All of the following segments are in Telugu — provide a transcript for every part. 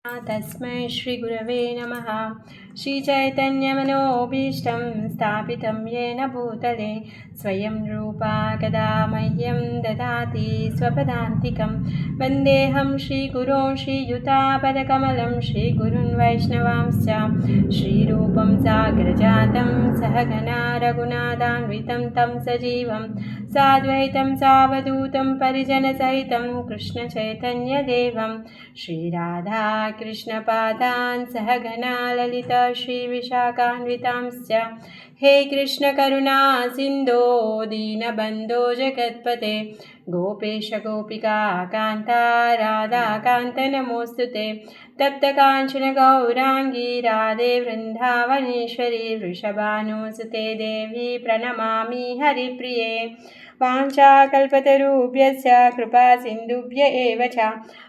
तस्मै श्रीगुरवे नमः। श्रीचैतन्यमनोभीष्टं स्थापितं येन भूतले स्वयं रूपा कदा मह्यं ददाति स्वपदान्तिकं। वन्देऽहं श्रीगुरों श्रीयुतापदकमलं श्रीगुरुन् वैष्णवांश्च श्रीरूपं साग्रजातं सहगना रघुनाथान्वितं तं सजीवं साद्वैतं सावधूतं परिजनसहितं कृष्णचैतन्यदेवं श्रीराधा कृष्णपादान् सहगना ललिता श्रीविशाखान्वितांश्च। हे कृष्ण करुणा सिन्धो दीनबन्धो जगत्पते गोपेश गोपिका कान्ता राधाकान्त नमोऽस्तुते। तप्तकाञ्चन गौराङ्गी राधे वृन्दावनेश्वरी वृषभानुसुते देवी प्रणमामि हरिप्रिये। वाञ्छाकल्पतरुभ्यश्च कृपा सिन्धुभ्य एव च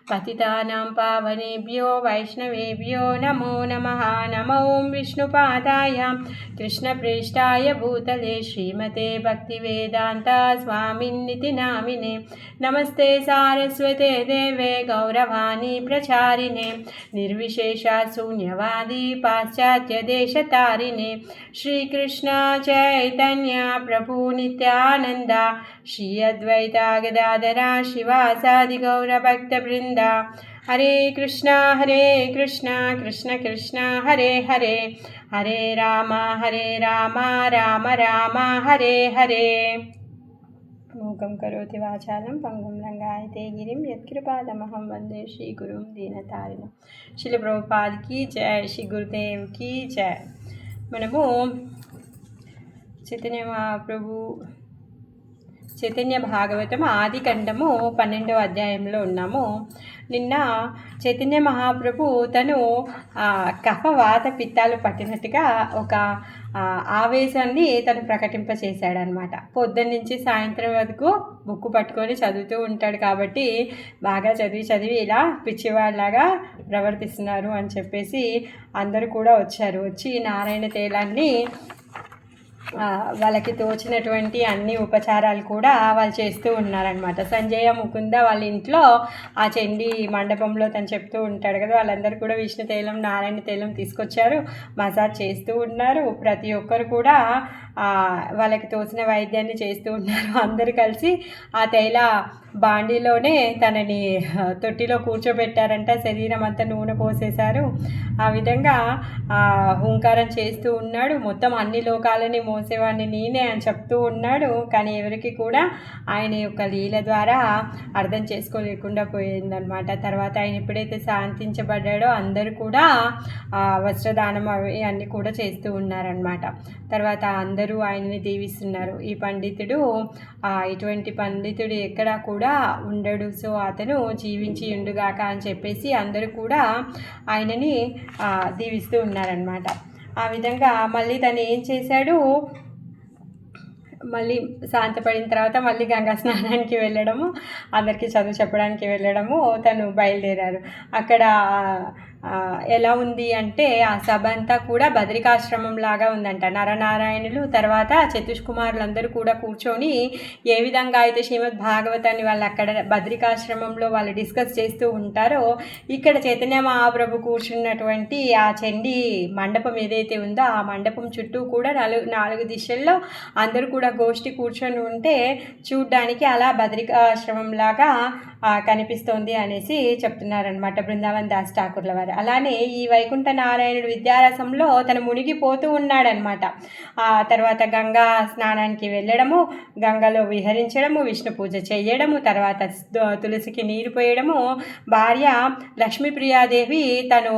पतितानां पावनेभ्यो वैष्णवेभ्यो नमो नमः। नमो विष्णुपादाय कृष्णप्रेष्ठाय भूतले श्रीमते भक्तिवेदान्ता स्वामिन्निति नामिने। नमस्ते सारस्वते देवे गौरवाणी प्रचारिणे निर्विशेषा शून्यवादी पाश्चात्यदेशतारिणे। श्रीकृष्ण चैतन्य प्रभु नित्यानन्द श्री अद्वैता गदाधरा शिवासादि गौरभक्तवृन्दा। हरे कृष्ण कृष्ण कृष्ण हरे हरे हरे राम राम राम हरे हरे। मूकं करोति वाचालं पंगुं लंघयते गिरिं यत्कृपातमहं वन्दे श्रीगुरुं दीनतारिणं। श्रील ప్రభుపాద की जय, श्री गुरुदेव की जय। మనము చైతన్య భాగవతం ఆది ఖండము 12వ అధ్యాయంలో ఉన్నాము. నిన్న చైతన్య మహాప్రభు తను కఫవాత పిత్తాలు పట్టినట్టుగా ఒక ఆవేశాన్ని తను ప్రకటింపచేశాడనమాట. పొద్దున్న నుంచి సాయంత్రం వరకు బుక్కు పట్టుకొని చదువుతూ ఉంటాడు కాబట్టి బాగా చదివి ఇలా పిచ్చివాళ్ళలాగా ప్రవర్తిస్తున్నారు అని చెప్పేసి అందరూ కూడా వచ్చి నారాయణ తైలాన్ని వాళ్ళకి తోచినటువంటి అన్ని ఉపచారాలు కూడా వాళ్ళు చేస్తూ ఉన్నారనమాట. సంజయ ముకుంద వాళ్ళ ఇంట్లో ఆ చండీ మండపంలో తను చెప్తూ ఉంటాడు కదా, వాళ్ళందరూ కూడా విష్ణు తైలం నారాయణ తైలం తీసుకొచ్చారు, మసాజ్ చేస్తూ ఉన్నారు. ప్రతి ఒక్కరు కూడా వాళ్ళకి తోచిన వైద్యాన్ని చేస్తూ ఉన్నారు. అందరూ కలిసి ఆ తైల బాండీలోనే తనని తొట్టిలో కూర్చోబెట్టారంట. శరీరం అంతా నూనె పోసేశారు. ఆ విధంగా హుంకారం చేస్తూ ఉన్నాడు. మొత్తం అన్ని లోకాలని మోసేవాడిని నేనే అని చెప్తూ ఉన్నాడు. కానీ ఎవరికి కూడా ఆయన యొక్క లీల ద్వారా అర్థం చేసుకోలేకుండా పోయిందనమాట. తర్వాత ఆయన ఎప్పుడైతే శాంతించబడ్డాడో అందరూ కూడా వస్త్రదానం అవి అన్నీ కూడా చేస్తూ ఉన్నారనమాట. తర్వాత అందరూ ఆయనని దీవిస్తున్నారు. ఈ పండితుడు ఇటువంటి పండితుడు ఎక్కడా కూడా ఉండడు, సో అతను జీవించి ఉండుగాక అని చెప్పేసి అందరూ కూడా ఆయనని దీవిస్తూ ఉన్నారనమాట. ఆ విధంగా మళ్ళీ తను ఏం చేశాడు, మళ్ళీ శాంతపడిన తర్వాత మళ్ళీ గంగా స్నానానికి వెళ్ళడము, అందరికీ చదువు చెప్పడానికి వెళ్ళడము తను బయలుదేరారు. అక్కడ ఎలా ఉంది అంటే ఆ సభ అంతా కూడా బద్రికాశ్రమం లాగా ఉందంట. నరనారాయణులు తర్వాత చతుష్కుమారులందరూ కూడా కూర్చొని ఏ విధంగా అయితే శ్రీమద్ భాగవతాన్ని వాళ్ళు అక్కడ బద్రికాశ్రమంలో వాళ్ళు డిస్కస్ చేస్తూ ఉంటారో, ఇక్కడ చైతన్య మహాప్రభు కూర్చున్నటువంటి ఆ చండీ మండపం ఏదైతే ఉందో ఆ మండపం చుట్టూ కూడా నాలుగు దిశల్లో అందరూ కూడా గోష్ఠి కూర్చొని ఉంటే చూడ్డానికి అలా బద్రికాశ్రమం లాగా కనిపిస్తోంది అనేసి చెప్తున్నారనమాట బృందావన్ దాస్ ఠాకూర్ల వారు. అలానే ఈ వైకుంఠ నారాయణుడు విద్యారసంలో తను మునిగిపోతూ ఉన్నాడనమాట. ఆ తర్వాత గంగా స్నానానికి వెళ్ళడము, గంగలో విహరించడము, విష్ణు పూజ చేయడము, తర్వాత తులసికి నీరు పోయడము. భార్య లక్ష్మీప్రియాదేవి తను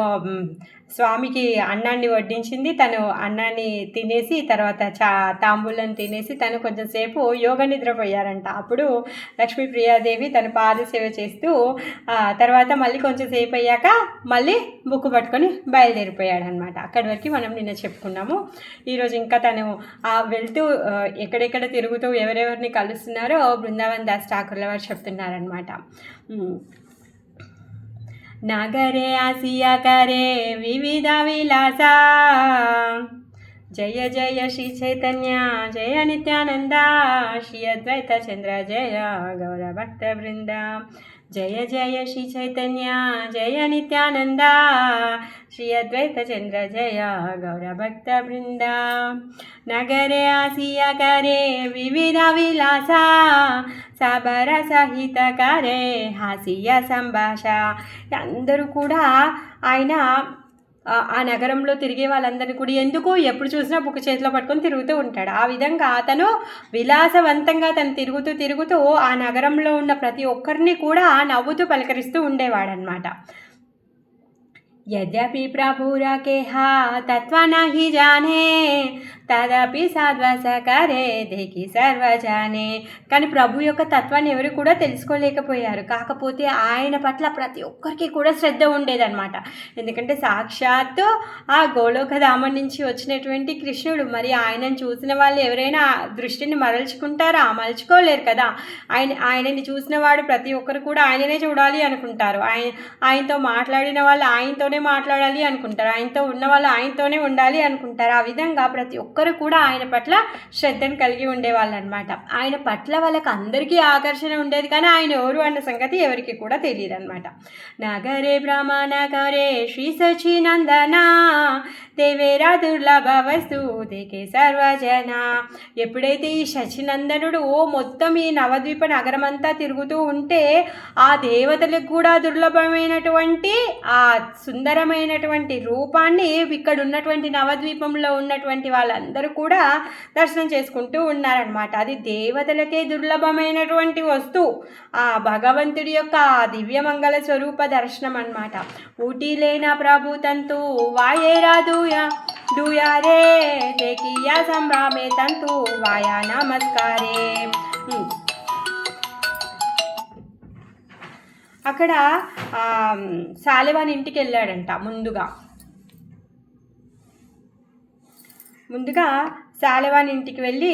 స్వామికి అన్నాన్ని వడ్డించింది. తను అన్నాన్ని తినేసి తర్వాత తాంబూలం తినేసి తను కొంచెంసేపు యోగ నిద్రపోయారంట. అప్పుడు లక్ష్మీప్రియాదేవి తను పాదసేవ చేస్తూ తర్వాత మళ్ళీ కొంచెంసేపు అయ్యాక మళ్ళీ బుక్కు పట్టుకొని బయలుదేరిపోయాడనమాట. అక్కడి వరకు మనం నిన్న చెప్పుకున్నాము. ఈరోజు ఇంకా తను వెళ్తూ ఎక్కడెక్కడ తిరుగుతూ ఎవరెవరిని కలుస్తున్నారో బృందావన్ దాస్ ఠాకూర్ల వారు చెప్తున్నారనమాట. నగరే ఆసియా కరే వివిధ విలాసా जय जय श्री चैतन्य जय नित्यानंदा श्री अद्वैत चंद्र जय गौर भक्त वृंदा జయ జయ శ్రీ చైతన్య జయ నిత్యానంద శ్రీ అద్వైత చంద్ర జయ గౌరభక్త బృంద నగరే ఆసియా కరే వివిధ విలాస సబర సహిత కరే హాసియ సంభాష. అందరూ కూడా ఆయన ఆ నగరంలో తిరిగే వాళ్ళందరినీ కూడా ఎందుకు ఎప్పుడు చూసినా బుక్ చేతిలో పట్టుకొని తిరుగుతూ ఉంటాడు. ఆ విధంగా అతను విలాసవంతంగా తను తిరుగుతూ ఆ నగరంలో ఉన్న ప్రతి ఒక్కరిని కూడా నవ్వుతూ పలకరిస్తూ ఉండేవాడనమాట. यद्यपि प्रभुरा केहा तत्व नहीं जाने తదపి సాధ్వస కరే దేకి సర్వజానే. కానీ ప్రభు యొక్క తత్వాన్ని ఎవరు కూడా తెలుసుకోలేకపోయారు. కాకపోతే ఆయన పట్ల ప్రతి ఒక్కరికి కూడా శ్రద్ధ ఉండేదన్నమాట. ఎందుకంటే సాక్షాత్తు ఆ గోలోకధామం నుంచి వచ్చినటువంటి కృష్ణుడు. మరి ఆయనను చూసిన వాళ్ళు ఎవరైనా దృష్టిని మరల్చుకుంటారా? మరల్చుకోలేరు కదా. ఆయనని చూసిన వాడు ప్రతి ఒక్కరు కూడా ఆయననే చూడాలి అనుకుంటారు. ఆయనతో మాట్లాడిన వాళ్ళు ఆయనతోనే మాట్లాడాలి అనుకుంటారు. ఆయనతో ఉన్న వాళ్ళు ఆయనతోనే ఉండాలి అనుకుంటారు. ఆ విధంగా ప్రతి ఒక్కరు కూడా ఆయన పట్ల శ్రద్ధను కలిగి ఉండేవాళ్ళు అనమాట. ఆయన పట్ల వాళ్ళకి అందరికీ ఆకర్షణ ఉండేది, కానీ ఆయన ఎవరు అన్న సంగతి ఎవరికి కూడా తెలియదు అనమాట. నగరే బ్రహ్మనగరే శ్రీ సచినందన దేవేరా దుర్లభ వస్తు దేకే సర్వజన. ఎప్పుడైతే ఈ శచినందనుడు మొత్తం ఈ నవద్వీప నగరం అంతా తిరుగుతూ ఉంటే ఆ దేవతలకు కూడా దుర్లభమైనటువంటి ఆ సుందరమైనటువంటి రూపాన్ని ఇక్కడ ఉన్నటువంటి నవద్వీపంలో ఉన్నటువంటి వాళ్ళందరూ కూడా దర్శనం చేసుకుంటూ ఉన్నారనమాట. అది దేవతలకే దుర్లభమైనటువంటి వస్తువు ఆ భగవంతుడి యొక్క దివ్యమంగళ స్వరూప దర్శనం అనమాట. ఊటీలేనా ప్రభు తంతు వాయేరా దూయా రే దేకియా సంభ్రామే తంతు వాయా నమస్కారే. అక్కడ సాలెవాని ఇంటికి వెళ్ళాడంట. ముందుగా సాలెవాని ఇంటికి వెళ్ళి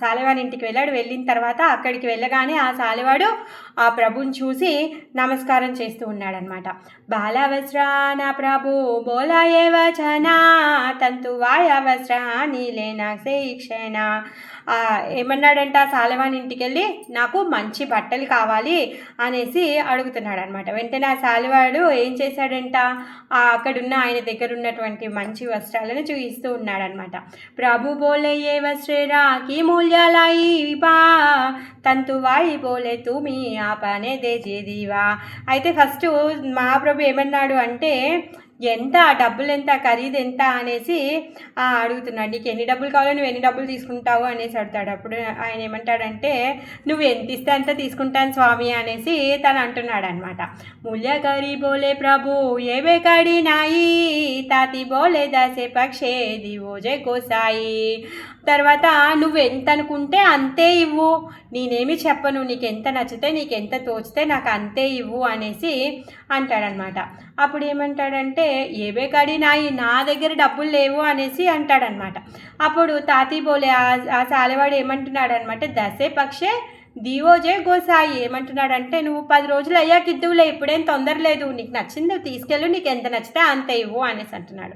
సాలెవాని ఇంటికి వెళ్ళాడు. వెళ్ళిన తర్వాత అక్కడికి వెళ్ళగానే ఆ సాలెవాడు ఆ ప్రభుని చూసి నమస్కారం చేస్తూ ఉన్నాడనమాట. బాలవస్త్రాన ప్రభు బోలాయే వచనా తంతు వాయవస్త్ర నీలేనా శిక్షణ. ఏమన్నాడంట, సాలెవాని ఇంటికి వెళ్ళి నాకు మంచి బట్టలు కావాలి అనేసి అడుగుతున్నాడు అనమాట. వెంటనే ఆ సాలెవాడు ఏం చేశాడంట, అక్కడున్న ఆయన దగ్గర ఉన్నటువంటి మంచి వస్త్రాలను చూపిస్తూ ఉన్నాడనమాట. ప్రభు బోలే ఏ వస్త్రేరా కీ మూల్యాలాయి పా తంతు వాయి బోలే తుమి ఆపనే దేజే దీవా. అయితే ఫస్ట్ మహాప్రభు ఏమన్నాడు అంటే, ఎంత డబ్బులు ఎంత, ఖరీదు ఎంత అనేసి అడుగుతున్నాడు. నీకు ఎన్ని డబ్బులు కావాలో నువ్వు ఎన్ని డబ్బులు తీసుకుంటావు అనేసి అడుగుతాడు. అప్పుడు ఆయన ఏమంటాడంటే, నువ్వు ఎంత ఇస్తే అంత తీసుకుంటాను స్వామి అనేసి తను అంటున్నాడు అనమాట. మూల్యకరి బోలే ప్రభు ఏ బేకడి నాయి తాతి బోలే దసే పక్షే దివోజే గోసాయి. తర్వాత నువ్వు ఎంత అనుకుంటే అంతే ఇవ్వు, నేనేమి చెప్పను, నీకు ఎంత నచ్చితే నీకు ఎంత తోచితే నాకు అంతే ఇవ్వు అనేసి అంటాడనమాట. అప్పుడు ఏమంటాడంటే, ఏవే కాడి నా దగ్గర డబ్బులు లేవు అనేసి అంటాడనమాట. అప్పుడు తాతి బోలే ఆ సాలెవాడు ఏమంటున్నాడనమాట, దసే పక్షే దీవోజే గోసాయి. ఏమంటున్నాడంటే, నువ్వు 10 రోజులు అయ్యాక ఇద్దువులే, ఇప్పుడేం తొందర లేదు, నీకు నచ్చింది తీసుకెళ్ళు, నీకు ఎంత నచ్చితే అంత ఇవ్వు అనేసి అంటున్నాడు.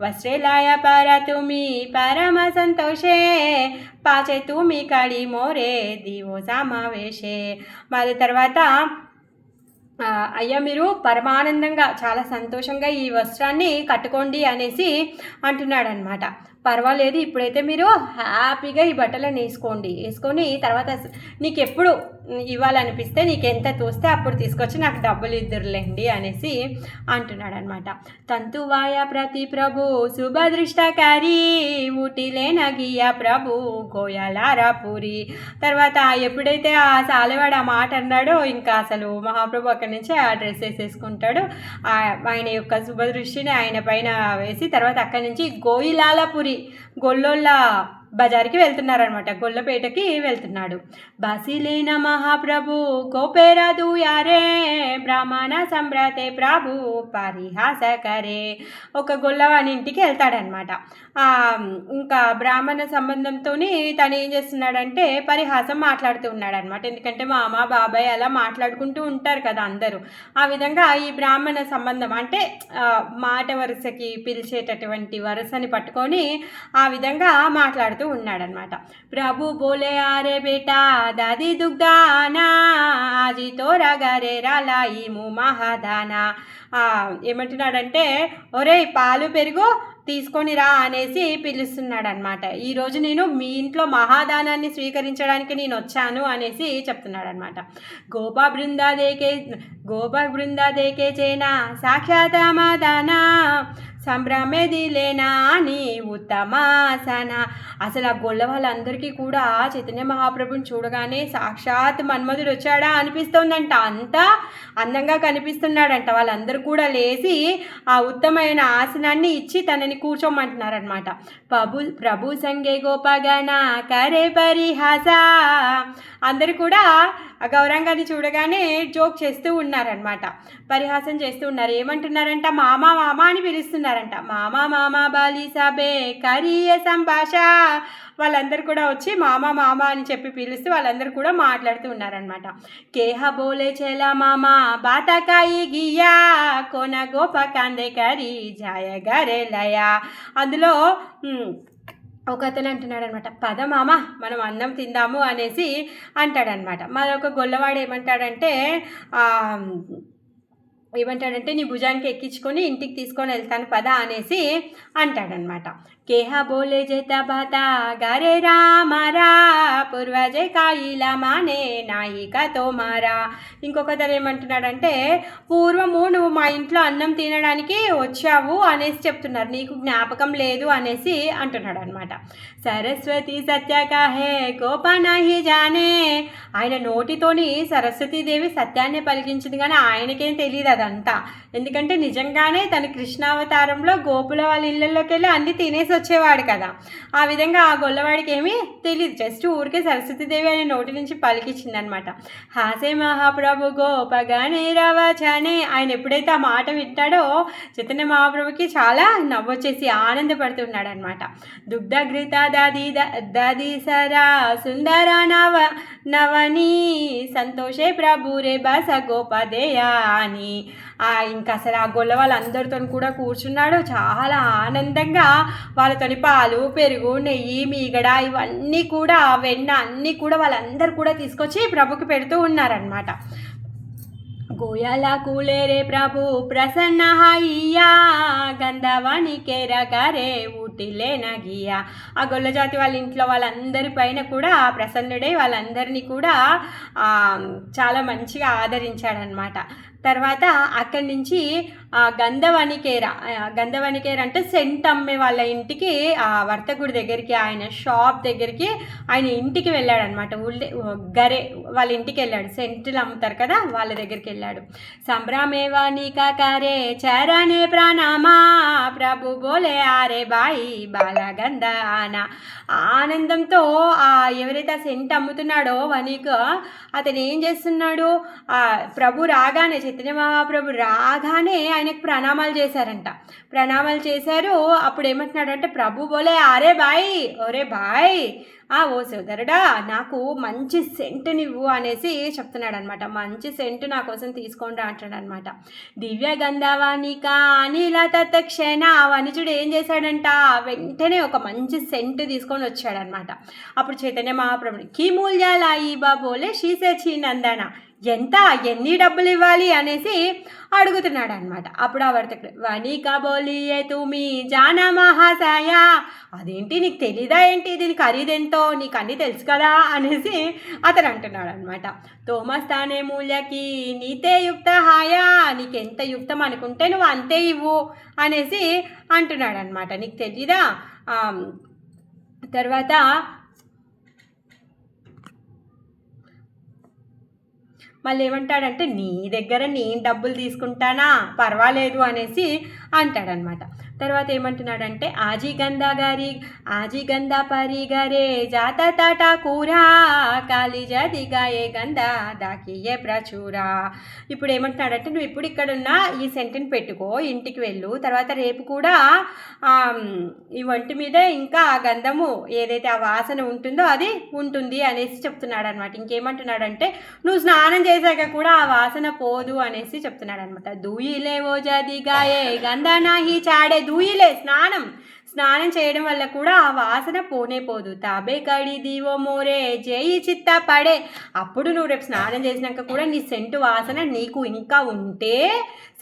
వస్త్రేలాయ పర తుమి పరమ సంతోషే పాచే తుమి కడి మోరే దీవో సమావేశే. మరి తర్వాత అయ్యా మీరు పరమానందంగా చాలా సంతోషంగా ఈ వస్త్రాన్ని కట్టుకోండి అనేసి అంటున్నాడనమాట. పర్వాలేదు, ఇప్పుడైతే మీరు హ్యాపీగా ఈ బట్టలను వేసుకొని తర్వాత నీకు ఎప్పుడు ఇవ్వాలనిపిస్తే నీకు ఎంత తోస్తే అప్పుడు తీసుకొచ్చి నాకు డబ్బులు ఇద్దరులేండి అనేసి అంటున్నాడు అనమాట. తంతువాయ ప్రతి ప్రభు శుభదృష్టకారి ఊటిలే నగియ ప్రభు గోయాలారా పూరి. తర్వాత ఎప్పుడైతే ఆ సాలెవాడు ఆ మాట అన్నాడో ఇంకా అసలు మహాప్రభు అక్కడి నుంచి ఆ డ్రెస్ వేసేసుకుంటాడు. ఆయన యొక్క శుభదృష్టిని ఆయన పైన వేసి తర్వాత అక్కడి నుంచి గోయిలాలపురి గొల్లోళ్ళ బజార్కి వెళ్తున్నారనమాట. గొల్లపేటకి వెళ్తున్నాడు. బసిలేన మహాప్రభు గోపేరా దూయారే బ్రాహ్మణ సంభ్రతే ప్రభు పరిహాస కరే. ఒక గొల్లవాని ఇంటికి వెళ్తాడనమాట. ఇంకా బ్రాహ్మణ సంబంధంతో తను ఏం చేస్తున్నాడంటే పరిహాసం మాట్లాడుతూ ఉన్నాడనమాట. ఎందుకంటే మామ బాబాయ్ అలా మాట్లాడుకుంటూ ఉంటారు కదా అందరూ. ఆ విధంగా ఈ బ్రాహ్మణ సంబంధం అంటే మాట వరుసకి పిలిచేటటువంటి వరుసని పట్టుకొని ఆ విధంగా మాట్లాడుతూ ఉన్నాడనమాట. ప్రభు బోలే ఆరే బేటా దాది దుగ్ధానా ఆజీ తోరా గరే రాలాయి ము మహాదానా. ఏమంటున్నాడంటే ఒరే పాలు పెరుగు తీసుకొని రా అనేసి పిలుస్తున్నాడు అనమాట. ఈరోజు నేను మీ ఇంట్లో మహాదానాన్ని స్వీకరించడానికి నేను వచ్చాను అనేసి చెప్తున్నాడు అనమాట. గోపా బృందా దేకే చేనా సాక్షాత్ మహాదానా సంభ్రమే దిలేనా అని ఉత్తమాసన. అసలు ఆ గొల్ల వాళ్ళందరికీ కూడా చైతన్య మహాప్రభుని చూడగానే సాక్షాత్ మన్మధుడు వచ్చాడా అనిపిస్తోందంట. అంతా అందంగా కనిపిస్తున్నాడంట. వాళ్ళందరూ కూడా లేచి ఆ ఉత్తమైన ఆసనాన్ని ఇచ్చి తనని కూర్చోమంటున్నారనమాట. ప్రభు సంగే గోపగణ కరే పరిహాస. అందరూ కూడా గౌరంగాన్ని చూడగానే జోక్ చేస్తూ ఉన్నారనమాట, పరిహాసం చేస్తూ ఉన్నారు. ఏమంటున్నారంట, మామా మామా అని పిలుస్తున్నారంట. మామా మామా బాలి సాబే కరియ సంభాష. వాళ్ళందరూ కూడా వచ్చి మామా మామా అని చెప్పి పిలుస్తూ వాళ్ళందరూ కూడా మాట్లాడుతూ ఉన్నారనమాట. కేహ బోలే చేలా మామా బాతకాయి గియా కోన గోప కాందే కరి జాయ గరే లయా. అందులో ఒకతను అంటున్నాడు అనమాట, పద మామ మనం అన్నం తిందాము అనేసి అంటాడనమాట. మరొక గొల్లవాడు ఏమంటాడంటే నీ భుజానికి ఎక్కించుకొని ఇంటికి తీసుకొని వెళ్తాను పద అనేసి అంటాడనమాట. కేహా బోలే జేతా బాతా గారే రామారా పూర్వజే కాయిలా మానే నాయిక తోమారా. ఇంకొకతను ఏమంటున్నాడంటే, పూర్వము నువ్వు మా ఇంట్లో అన్నం తినడానికి వచ్చావు అనేసి చెప్తున్నారు, నీకు జ్ఞాపకం లేదు అనేసి అంటున్నాడు అనమాట. సరస్వతి సత్యకాహే గోపనాహి జానే. ఆయన నోటితోని సరస్వతీదేవి సత్యాన్ని పలికించింది కానీ ఆయనకేం తెలియదు అదంతా. ఎందుకంటే నిజంగానే తన కృష్ణావతారంలో గోపుల వాళ్ళ ఇళ్ళల్లోకి వెళ్ళి అన్నీ తినేసి వచ్చేవాడు కదా. ఆ విధంగా ఆ గొల్లవాడికి ఏమీ తెలియదు, జస్ట్ ఊరికే సరస్వతీదేవి అనే నోటి నుంచి పలికించింది అనమాట. హాసే మహాప్రభు గోపగానే రవచనే. ఆయన ఎప్పుడైతే ఆ మాట వింటాడో చైతన్య మహాప్రభుకి చాలా నవ్వొచ్చేసి ఆనందపడుతున్నాడు అనమాట. దుగ్ధఘృత దాది సరా సుందర నవని సంతోషే ప్రభు రే బస గోపదేయా అని. ఇంకా అసలు ఆ గొల్ల వాళ్ళందరితో కూడా కూర్చున్నాడు. చాలా ఆనందంగా వాళ్ళతోని పాలు పెరుగు నెయ్యి మీగడ ఇవన్నీ కూడా వెన్న అన్నీ కూడా వాళ్ళందరూ కూడా తీసుకొచ్చి ప్రభుకి పెడుతూ ఉన్నారనమాట. గోయాలా కూలేరే ప్రభు ప్రసన్న హాయియా గంధవాణి కేరగారే ఊటిలే నగియా. ఆ గొల్ల జాతి వాళ్ళ ఇంట్లో వాళ్ళందరి పైన కూడా ప్రసన్నుడై వాళ్ళందరినీ కూడా చాలా మంచిగా ఆదరించాడనమాట. తర్వాత అక్కడి నుంచి గంధవనికేర అంటే సెంట్ అమ్మే వాళ్ళ ఇంటికి, ఆ వర్తకుడి దగ్గరికి, ఆయన షాప్ దగ్గరికి ఆయన ఇంటికి వెళ్ళాడనమాట. గరే వాళ్ళ ఇంటికి వెళ్ళాడు, సెంట్లు అమ్ముతారు కదా వాళ్ళ దగ్గరికి వెళ్ళాడు. సంభ్రమేవాణి కాకారే చరణే ప్రాణమా ప్రభు బోలే ఆరే బాయి బాలగంధ ఆన. ఆనందంతో ఎవరైతే ఆ సెంట్ అమ్ముతున్నాడో వనిక అతను ఏం చేస్తున్నాడు, ప్రభు రాగానే చైతన్య మహాప్రభు రాగానే ఆయనకు ప్రణామాలు చేశారు. అప్పుడు ఏమంటున్నాడంటే, ప్రభు బోలే ఆరే బాయ్ ఒరే బాయ్ ఓ సోదరుడా నాకు మంచి సెంటు నివ్వు అనేసి చెప్తున్నాడు అనమాట. మంచి సెంటు నా కోసం తీసుకొని రా అంటాడు అనమాట. దివ్య గంధవానిక అనిల తత్క్షణ. వనిజుడు ఏం చేశాడంట, వెంటనే ఒక మంచి సెంటు తీసుకొని వచ్చాడనమాట. అప్పుడు చైతన్య మహాప్రభుని కీ మూల్యాలాయి బాబోలే షీసేచి నందన, ఎన్ని డబ్బులు ఇవ్వాలి అనేసి అడుగుతున్నాడు అనమాట. అప్పుడు ఆ వర్తకుడు వనిక బోలియే తుమి జానా మహాసాయ. అదేంటి నీకు తెలీదా ఏంటి, దీని ఖరీదెంతో నీకు అన్నీ తెలుసు కదా అనేసి అతను అంటున్నాడు అనమాట. తోమస్తానే మూల్యకి నీతే యుక్త హాయా. నీకు ఎంత యుక్తం అనుకుంటే నువ్వు అంతే ఇవ్వు అనేసి అంటున్నాడు అనమాట. నీకు తెలీదా. తర్వాత మళ్ళీ ఏమంటాడంటే, నీ దగ్గర నేను డబ్బులు తీసుకుంటానా పర్వాలేదు అనేసి అంటాడనమాట. తర్వాత ఏమంటున్నాడంటే, ఆజీ గంధ పరి గరే జాత తాటా కూరా కాలి జాతి గాయే గంధ దాకియే ప్రచురా. ఇప్పుడు ఏమంటున్నాడంటే, నువ్వు ఇప్పుడు ఇక్కడున్న ఈ సెంటుని పెట్టుకో, ఇంటికి వెళ్ళు, తర్వాత రేపు కూడా ఈ ఒంటి మీదే ఇంకా ఆ గంధము ఏదైతే ఆ వాసన ఉంటుందో అది ఉంటుంది అనేసి చెప్తున్నాడు అనమాట. ఇంకేమంటున్నాడంటే, నువ్వు స్నానం చేశాక కూడా ఆ వాసన పోదు అనేసి చెప్తున్నాడు అనమాట. దూయిలే ఓ జాది గాయే గంధ నాహి చాడే. దూయిలే స్నానం చేయడం వల్ల కూడా ఆ వాసన పోనే పోదు. తాబే కడి దీవో మోరే జేయి చిత్త పడే. అప్పుడు నువ్వు రేపు స్నానం చేసినాక కూడా నీ సెంటు వాసన నీకు ఇంకా ఉంటే,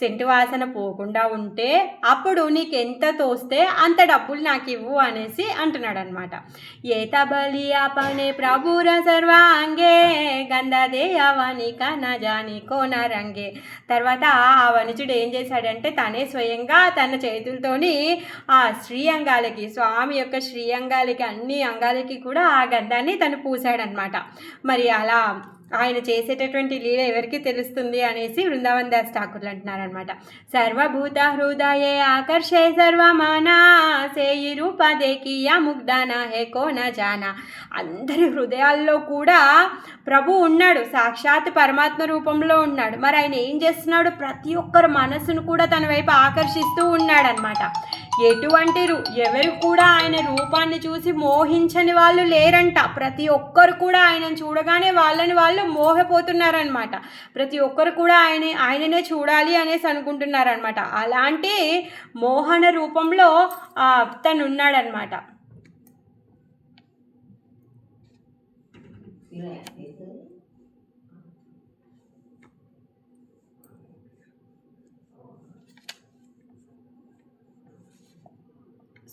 సెంటు వాసన పోకుండా ఉంటే, అప్పుడు నీకు ఎంత తోస్తే అంత డబ్బులు నాకు ఇవ్వు అనేసి అంటున్నాడు అనమాట. ఏత బలి ఆపనే ప్రభుర సర్వాంగే గంధదే అవనిక నజాని కోన రంగే. తర్వాత ఆ వనిజుడు ఏం చేశాడంటే తనే స్వయంగా తన చేతులతోని ఆ శ్రీయంగాలకి, స్వామి యొక్క శ్రీయంగాలకి, అన్ని అంగాలకి కూడా ఆ గంధాన్ని తను పూసాడనమాట. మరి అలా ఆయన చేసేటటువంటి లీల ఎవరికి తెలుస్తుంది అనేసి బృందావన్ దాస్ ఠాకూర్లు అంటున్నారనమాట. సర్వభూత హృదయే ఆకర్షే సర్వమానా సేయి రూప దేకియా ముగ్ధానా హే కోన జానా. అందరి హృదయాల్లో కూడా ప్రభు ఉన్నాడు, సాక్షాత్ పరమాత్మ రూపంలో ఉన్నాడు. మరి ఆయన ఏం చేస్తున్నాడు? ప్రతి ఒక్కరు మనసును కూడా తన వైపు ఆకర్షిస్తూ ఉన్నాడనమాట. ఎటువంటి ఎవరు కూడా ఆయన రూపాన్ని చూసి మోహించని వాళ్ళు లేరంట. ప్రతి ఒక్కరు కూడా ఆయనను చూడగానే వాళ్ళని వాళ్ళు మోహపోతున్నారనమాట. ప్రతి ఒక్కరు కూడా ఆయననే చూడాలి అనేసి అనుకుంటున్నారనమాట. అలాంటి మోహన రూపంలో తను ఉన్నాడనమాట.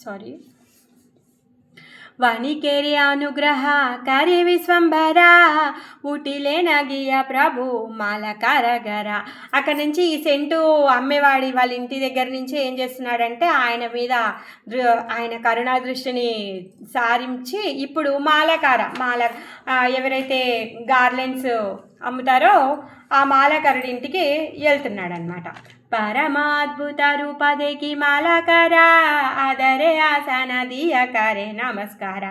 సారీ. వనికేరి అనుగ్రహ కరి విశ్వంభర ఊటిలే నగియ ప్రభు మాలకారగర. అక్కడ నుంచి ఈ సెంటు అమ్మేవాడి వాళ్ళ ఇంటి దగ్గర నుంచి ఏం చేస్తున్నాడంటే ఆయన మీద ఆయన కరుణా దృష్టిని సారించి ఇప్పుడు మాల ఎవరైతే గార్లెండ్స్ అమ్ముతారో ఆ మాలకరుడి ఇంటికి వెళ్తున్నాడు అనమాట. పరమాద్భుత రూపదేకి మాలకర ఆదరే ఆసన దియకరే నమస్కార.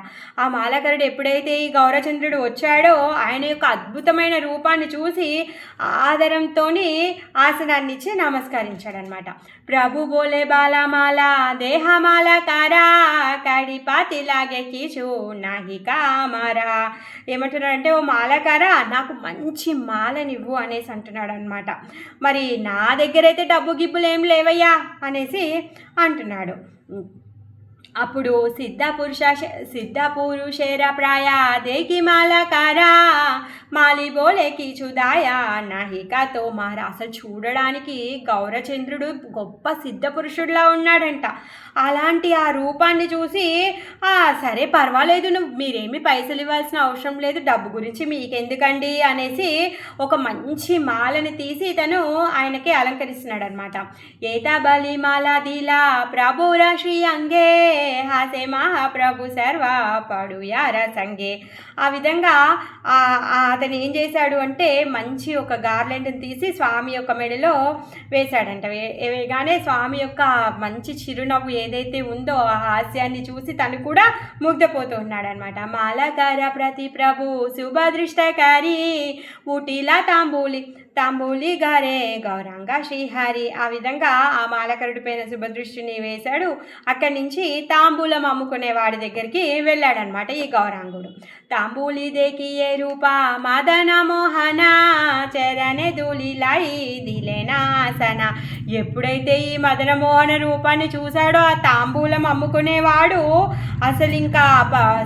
ఆ మాలకరుడు ఎప్పుడైతే ఈ గౌరచంద్రుడు వచ్చాడో ఆయన యొక్క అద్భుతమైన రూపాన్ని చూసి ఆదరంతో ఆసనాన్ని ఇచ్చి నమస్కరించాడనమాట. ప్రభు బోలే బాలమాల దేహమాలకార కడిపాతి లాగే కీచు నాహి కామరా. ఏమంటున్నాడంటే, ఓ మాలకార నాకు మంచి మాలనివ్వు అనేసి అంటున్నాడు అనమాట. మరి నా దగ్గర అయితే డబ్బు గిబ్బులు ఏం లేవయ్యా అనేసి అంటున్నాడు. అప్పుడు సిద్ధ పురుషేర ప్రాయ దేకి మాలకారా మాలి బోలేకి చుదాయా నాహికాతో మారా. అసలు చూడడానికి గౌరచంద్రుడు గొప్ప సిద్ధ పురుషుడిలా ఉన్నాడంట. అలాంటి ఆ రూపాన్ని చూసి సరే పర్వాలేదు, మీరేమి పైసలు ఇవ్వాల్సిన అవసరం లేదు, డబ్బు గురించి మీకెందుకండి అనేసి ఒక మంచి మాలని తీసి తను ఆయనకి అలంకరిస్తున్నాడు అనమాట. ఏతా బలి మాలా దీలా ప్రభుర శ్రీ అంగే హాసే మహాప్రభు సర్వ పడుయార సంగే. ఆ విధంగా అతను ఏం చేశాడు అంటే మంచి ఒక గార్లెండ్ని తీసి స్వామి యొక్క మెడలో వేశాడంట. వేయగానే స్వామి యొక్క మంచి చిరునవ్వు ఏదైతే ఉందో ఆ హాస్యాన్ని చూసి తను కూడా ముగ్ధపోతూ ఉన్నాడనమాట. మాలకర ప్రతి ప్రభు శుభదృష్టకారి ఊటీలా తాంబూలి గారే గౌరంగ శ్రీహరి. ఆ విధంగా ఆ మాలకరుడి పైన శుభదృష్టిని వేశాడు. అక్కడి నుంచి తాంబూలం అమ్ముకునే వాడి దగ్గరికి వెళ్ళాడనమాట ఈ గౌరాంగుడు. తాంబూలి దేకి ఏ రూప మదన మోహన చరణే ధూళిలాయి దిలేనాసన. ఎప్పుడైతే ఈ మదన మోహన రూపాన్ని చూశాడో ఆ తాంబూలం అమ్ముకునేవాడు అసలు ఇంకా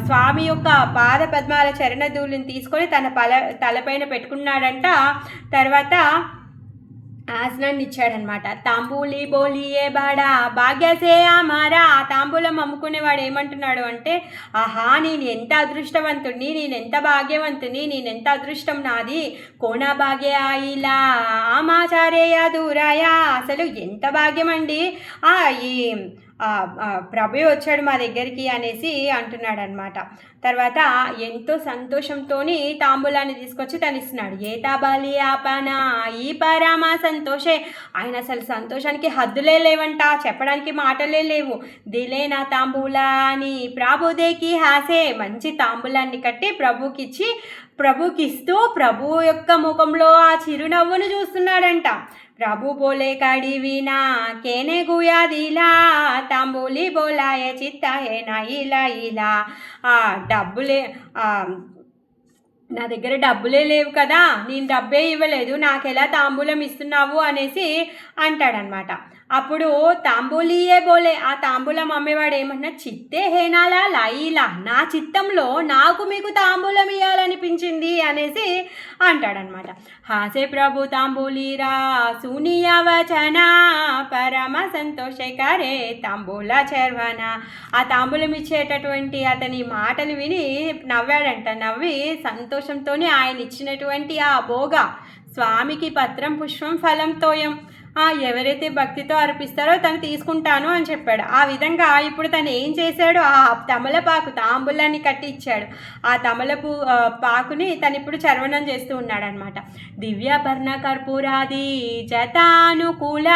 స్వామి యొక్క పాద పద్మాల చరణ ధూళిని తీసుకొని తన తలపైన పెట్టుకున్నాడంట. తర్వాత ఆసనాన్ని ఇచ్చాడనమాట. తాంబూలి బోలియే బాడా భాగ్యసే అమారా. తాంబూలం అమ్ముకునేవాడు ఏమంటున్నాడు అంటే, ఆహా నేను ఎంత అదృష్టవంతుడిని, నేను ఎంత భాగ్యవంతుని, నేను ఎంత అదృష్టం నాది, కోనా భాగ్య ఇలా ఆమాచారేయ దూరాయ. అసలు ఎంత భాగ్యం అండి, ఈ ప్రభు వచ్చాడు మా దగ్గరికి అనేసి అంటున్నాడు అనమాట. తర్వాత ఎంతో సంతోషంతో తాంబూలాన్ని తీసుకొచ్చి తను ఇస్తున్నాడు. ఏతా బలి ఆపన ఈ పరమా సంతోషే. ఆయన అసలు సంతోషానికి హద్దులే లేవంట, చెప్పడానికి మాటలే లేవు. దిలే నా తాంబూలా అని ప్రభుదేకి హాసే. మంచి తాంబూలాన్ని కట్టి ప్రభుకిస్తూ ప్రభు యొక్క ముఖంలో ఆ చిరునవ్వును చూస్తున్నాడంట. ప్రభు బోలే కడివినా కేనే గుయాదిలా తాంబూలి బోలాయ చిత్త హేనా ఇలా. డబ్బులే నా దగ్గర డబ్బులే లేవు కదా, నేను డబ్బే ఇవ్వలేదు, నాకెలా తాంబూలం ఇస్తున్నావు అనేసి అంటాడనమాట. అప్పుడు తాంబూలియే బోలే, ఆ తాంబూలం అమ్మేవాడు ఏమన్నా, చిత్తే హేనాలా లాయిలా, నా చిత్తంలో నాకు మీకు తాంబూలం ఇవ్వాలనిపించింది అనేసి అంటాడనమాట. హాసే ప్రభు తాంబూలీరా సూనియా వచన పరమ సంతోషకరే తాంబూల చర్వన. ఆ తాంబూలం ఇచ్చేటటువంటి అతని మాటలు విని నవ్వాడంట. నవ్వి సంతోషంతోనే ఆయన ఇచ్చినటువంటి ఆ భోగ స్వామికి పత్రం పుష్పం ఫలం తోయం, ఎవరైతే భక్తితో అర్పిస్తారో తను తీసుకుంటాను అని చెప్పాడు. ఆ విధంగా ఇప్పుడు తను ఏం చేశాడు, ఆ తమలపాకు తాంబూలాన్ని కట్టి ఇచ్చాడు. ఆ తమలపు పాకుని తను ఇప్పుడు చర్వణం చేస్తూ ఉన్నాడనమాట. దివ్యాభరణ కర్పూరాది జతానుకూల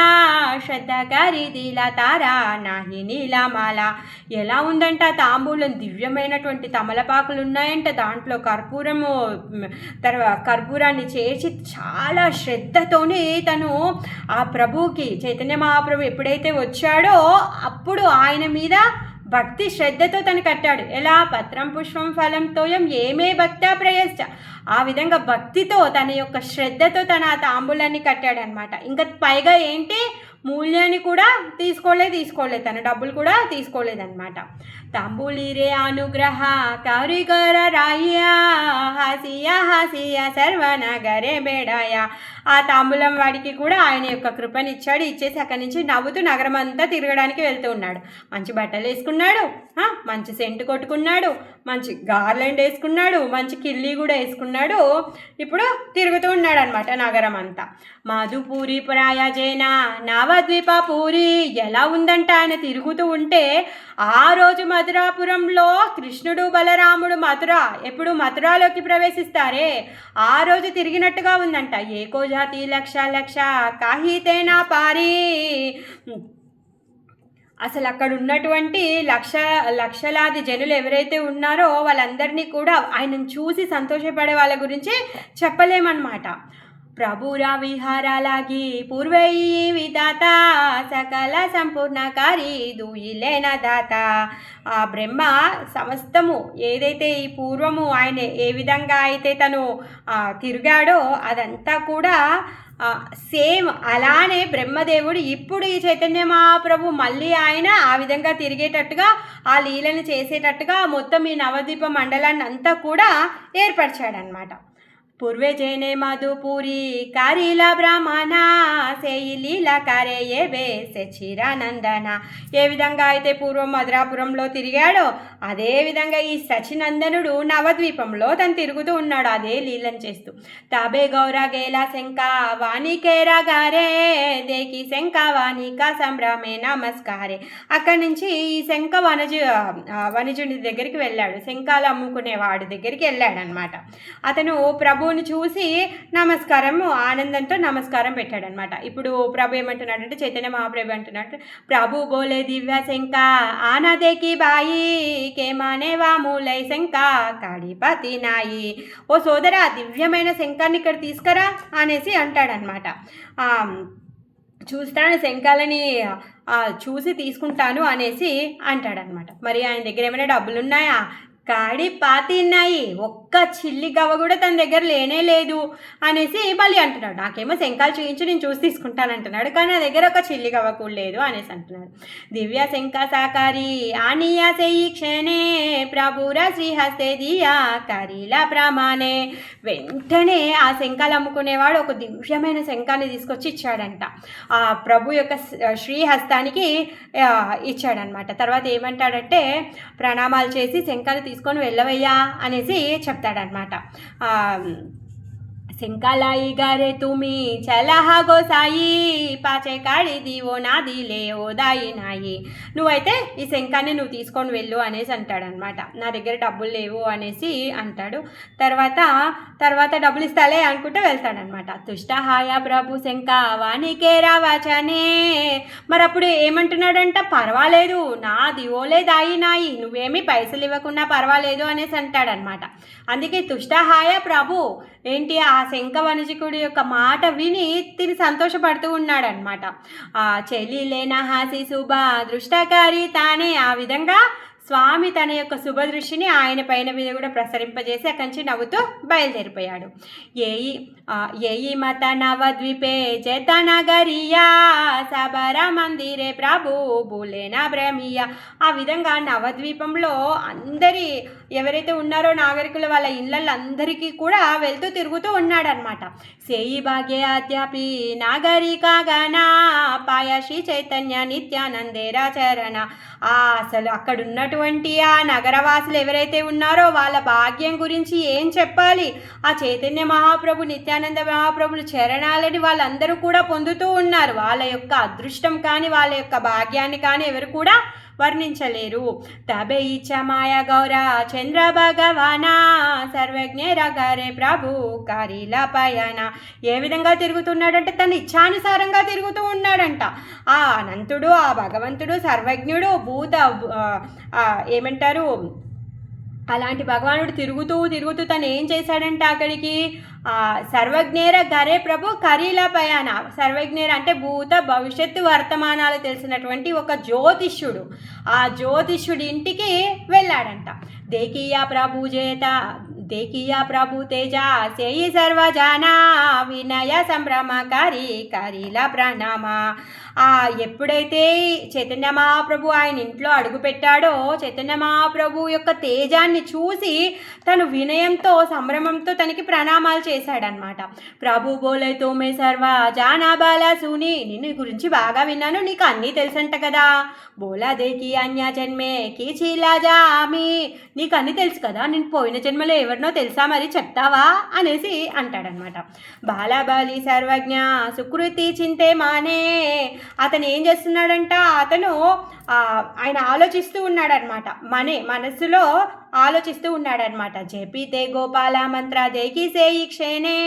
శ్రద్ధకరిది లతారా నాహి నీలమాల. ఎలా ఉందంట తాంబూలం, దివ్యమైనటువంటి తమలపాకులు ఉన్నాయంట, దాంట్లో కర్పూరాన్ని చేసి చాలా శ్రద్ధతోనే తను ఆ ప్రభువుకి, చైతన్య మహాప్రభు ఎప్పుడైతే వచ్చాడో అప్పుడు ఆయన మీద భక్తి శ్రద్ధతో తను కట్టాడు. ఎలా, పత్రం పుష్పం ఫలం తోయం ఏమే భక్త్యా ప్రయశ్చ. ఆ విధంగా భక్తితో తన యొక్క శ్రద్ధతో తన ఆ తాంబూలాన్ని కట్టాడనమాట. ఇంకా పైగా ఏంటి, మూల్యాన్ని కూడా తీసుకోలేదు, తన డబ్బులు కూడా తీసుకోలేదన్నమాట. తాంబూలిరే అనుగ్రహ కారిగర రాయ్యా హాసియా హాసియా సర్వనగరే బేడాయ. ఆ తాంబూలం వాడికి కూడా ఆయన యొక్క కృపనిచ్చాడు. ఇచ్చేసి అక్కడి నుంచి నవ్వుతూ నగరం అంతా తిరగడానికి వెళ్తూ ఉన్నాడు. మంచి బట్టలు వేసుకున్నాడు, మంచి సెంటు కొట్టుకున్నాడు, మంచి గార్లెండ్ వేసుకున్నాడు, మంచి కిల్లి కూడా వేసుకున్నాడు. ఇప్పుడు తిరుగుతూ ఉన్నాడు అనమాట నగరం అంతా. మాధుపూరి ప్రయాజేన నవద్వీపపూరి. ఎలా ఉందంట ఆయన తిరుగుతూ ఉంటే, ఆ రోజు మధురాపురంలో కృష్ణుడు బలరాముడు ఎప్పుడు మథురాలోకి ప్రవేశిస్తారే ఆ రోజు తిరిగినట్టుగా ఉందంట. ఏకో జాతి లక్ష లక్ష కాహితేనా పారి. అసలు అక్కడ ఉన్నటువంటి లక్షలాది జనులు ఎవరైతే ఉన్నారో వాళ్ళందరినీ కూడా ఆయనను చూసి సంతోషపడే వాళ్ళ గురించి చెప్పలేమన్నమాట. ప్రభురా విహారాలాగి పూర్వయి విధాత సకల సంపూర్ణకారి దూయిలేన దాత. ఆ బ్రహ్మ సమస్తము ఏదైతే ఈ పూర్వము ఆయన ఏ విధంగా అయితే తను తిరిగాడో అదంతా కూడా సేమ్ అలానే బ్రహ్మదేవుడు ఇప్పుడు ఈ చైతన్య మహాప్రభు మళ్ళీ ఆయన ఆ విధంగా తిరిగేటట్టుగా ఆ లీలను చేసేటట్టుగా మొత్తం ఈ నవద్వీప మండలాన్ని అంతా కూడా ఏర్పరిచాడనమాట. పూర్వే జైనే మధుపూరి కారీలా బ్రాహ్మణ సేయి లీలా కారే ఏ బేసే చిరానందన. ఏ విధంగా అయితే పూర్వం మధురాపురంలో తిరిగాడో అదే విధంగా ఈ సచినందనుడు నవద్వీపంలో తను తిరుగుతూ ఉన్నాడు, అదే లీలను చేస్తూ. తాబే గౌరా గేలా శంక వాణికేరా గారే దేకి శంక వాణికా సంభ్రమే నమస్కారే. అక్కడి నుంచి ఈ శంఖ వణిజుడి దగ్గరికి వెళ్ళాడు, శంఖాలు అమ్ముకునే వాడి దగ్గరికి వెళ్ళాడు అనమాట. అతను ప్రభువుని చూసి నమస్కారము ఆనందంతో నమస్కారం పెట్టాడనమాట. ఇప్పుడు ప్రభు ఏమంటున్నాడంటే, చైతన్య మహాప్రభు అంటున్నాడు, ప్రభు బోలే దివ్య శంక ఆనదేకి బాయి కేమానే వాములై శంక కాడిపతి నాయి. ఓ సోదరా, దివ్యమైన శంఖాన్ని ఇక్కడ తీసుకురా అనేసి అంటాడనమాట. చూస్తాను శంఖాలని చూసి తీసుకుంటాను అనేసి అంటాడనమాట. మరి ఆయన దగ్గర ఏమైనా డబ్బులు ఉన్నాయా? కాడి పాతిన్నాయి, ఒక్క చిల్లి గవ్వ కూడా తన దగ్గర లేనే లేదు అనేసి మళ్ళీ అంటున్నాడు. నాకేమో శంఖాలు చూయించి నేను చూసి తీసుకుంటాను అంటున్నాడు, కానీ నా దగ్గర ఒక చిల్లి గవ్వ కూడా లేదు అనేసి అంటున్నాడు. దివ్య శంఖ సాకారి ఆనియా సేయి క్షణే ప్రభురా శ్రీహస్తే దియా కరీలా ప్రమాణే. వెంటనే ఆ శంఖాలు అమ్ముకునేవాడు ఒక దివ్యమైన శంఖాన్ని తీసుకొచ్చి ఇచ్చాడంట. ఆ ప్రభు యొక్క శ్రీహస్తానికి ఇచ్చాడనమాట. తర్వాత ఏమంటాడంటే, ప్రణామాలు చేసి శంఖాలు తీసుకొని వెళ్ళవయ్యా అనేసి చెప్తాడనమాట. శంకాलाई గారే తుమి చలహా గోసాయి పాచే కాడి దివో నాది లే ఓదాయి నాయి. నువ్వైతే ఈ శంఖాన్ని నువ్వు తీసుకొని వెళ్ళు అనేసి అంటాడనమాట. నా దగ్గర డబ్బులు లేవు అనేసి అంటాడు. తర్వాత డబ్బులు ఇస్తాలే అనుకుంటూ వెళ్తాడనమాట. తుష్టహాయ ప్రభు శంఖ వాణికే రావచనే. మరి అప్పుడు ఏమంటున్నాడంట, పర్వాలేదు నా దివోలే దాయి నాయి, నువ్వేమీ పైసలు ఇవ్వకున్నా పర్వాలేదు అనేసి అంటాడనమాట. అందుకే తుష్టహాయ ప్రభు ఏంటి, ఆ శంఖ వణిజకుడి యొక్క మాట విని తిని సంతోషపడుతూ ఉన్నాడనమాట. చెలి లేనా హాసి శుభ దృష్టకారి తానే. ఆ విధంగా స్వామి తన యొక్క శుభదృష్టిని ఆయన పైన మీద కూడా ప్రసరింపజేసి అక్కడి నుంచి నవ్వుతూ బయలుదేరిపోయాడు. येई मत नवद्वीपे चेतनगरिया సబర మందిరే ప్రభు బులేనా బ్రహ్మియ. ఆ విధంగా నవద్వీపంలో అందరి ఎవరైతే ఉన్నారో నాగరికుల వాళ్ళ ఇళ్ళల్లో అందరికీ కూడా వెళ్తూ తిరుగుతూ ఉన్నాడనమాట. సేయి భాగ్య అధ్యాపి నాగరికగణ పాయసి చైతన్య నిత్యానందేరాచరణ. అసలు అక్కడ ఉన్నటువంటి ఆ నగరవాసులు ఎవరైతే ఉన్నారో వాళ్ళ భాగ్యం గురించి ఏం చెప్పాలి. ఆ చైతన్య మహాప్రభు నిత్యానంద మహాప్రభులు చరణాలని వాళ్ళందరూ కూడా పొందుతూ ఉన్నారు. వాళ్ళ యొక్క అదృష్టం కానీ వాళ్ళ యొక్క భాగ్యాన్ని కానీ ఎవరు కూడా వర్ణించలేరు. తబే ఇచ్చ మాయ గౌర చంద్ర భగవానా సర్వజ్ఞ రగరే ప్రభు కారిల పయన. ఏ విధంగా తిరుగుతున్నాడంటే తన ఇచ్ఛానుసారంగా తిరుగుతూ ఉన్నాడంట. ఆ అనంతుడు, ఆ భగవంతుడు సర్వజ్ఞుడు, ఏమంటారు అలాంటి భగవానుడు తిరుగుతూ తను ఏం చేశాడంటే అక్కడికి సర్వజ్ఞేర గరే ప్రభు కరీల పయాన. సర్వజ్ఞేర అంటే భూత భవిష్యత్తు వర్తమానాలు తెలిసినటువంటి ఒక జ్యోతిష్యుడు. ఆ జ్యోతిష్యుడి ఇంటికి వెళ్ళాడంట. దేకియా ప్రభు చేత దేకియా ప్రభు తేజ సేయి సర్వజానా వినయ సంభ్రమకారి కరీల ప్రణామ. ఎప్పుడైతే చైతన్య మహాప్రభు ఆయన ఇంట్లో అడుగుపెట్టాడో చైతన్య మహాప్రభు యొక్క తేజాన్ని చూసి తను వినయంతో సంభ్రమంతో తనకి ప్రణామాలు చేశాడనమాట. ప్రభు బోలే తోమే సర్వ జానా బాలా సుని. నిన్ను గురించి బాగా విన్నాను, నీకు అన్నీ తెలుసంట కదా. బోలా దేకి అన్య జన్మే కీచిలా జామి. నీకు అన్నీ తెలుసు కదా, నేను పోయిన జన్మలో ఎవరినో తెలుసా, మరి చెప్తావా అనేసి అంటాడనమాట. బాలాబాలి సర్వజ్ఞ సుకృతి చింతే మానే. అతను ఏం చేస్తున్నాడంట, అతను ఆయన ఆలోచిస్తూ ఉన్నాడనమాట. మనస్సులో ఆలోచిస్తూ ఉన్నాడనమాట. జపితే గోపాల మంత్ర దేకి సేయి క్షేణే.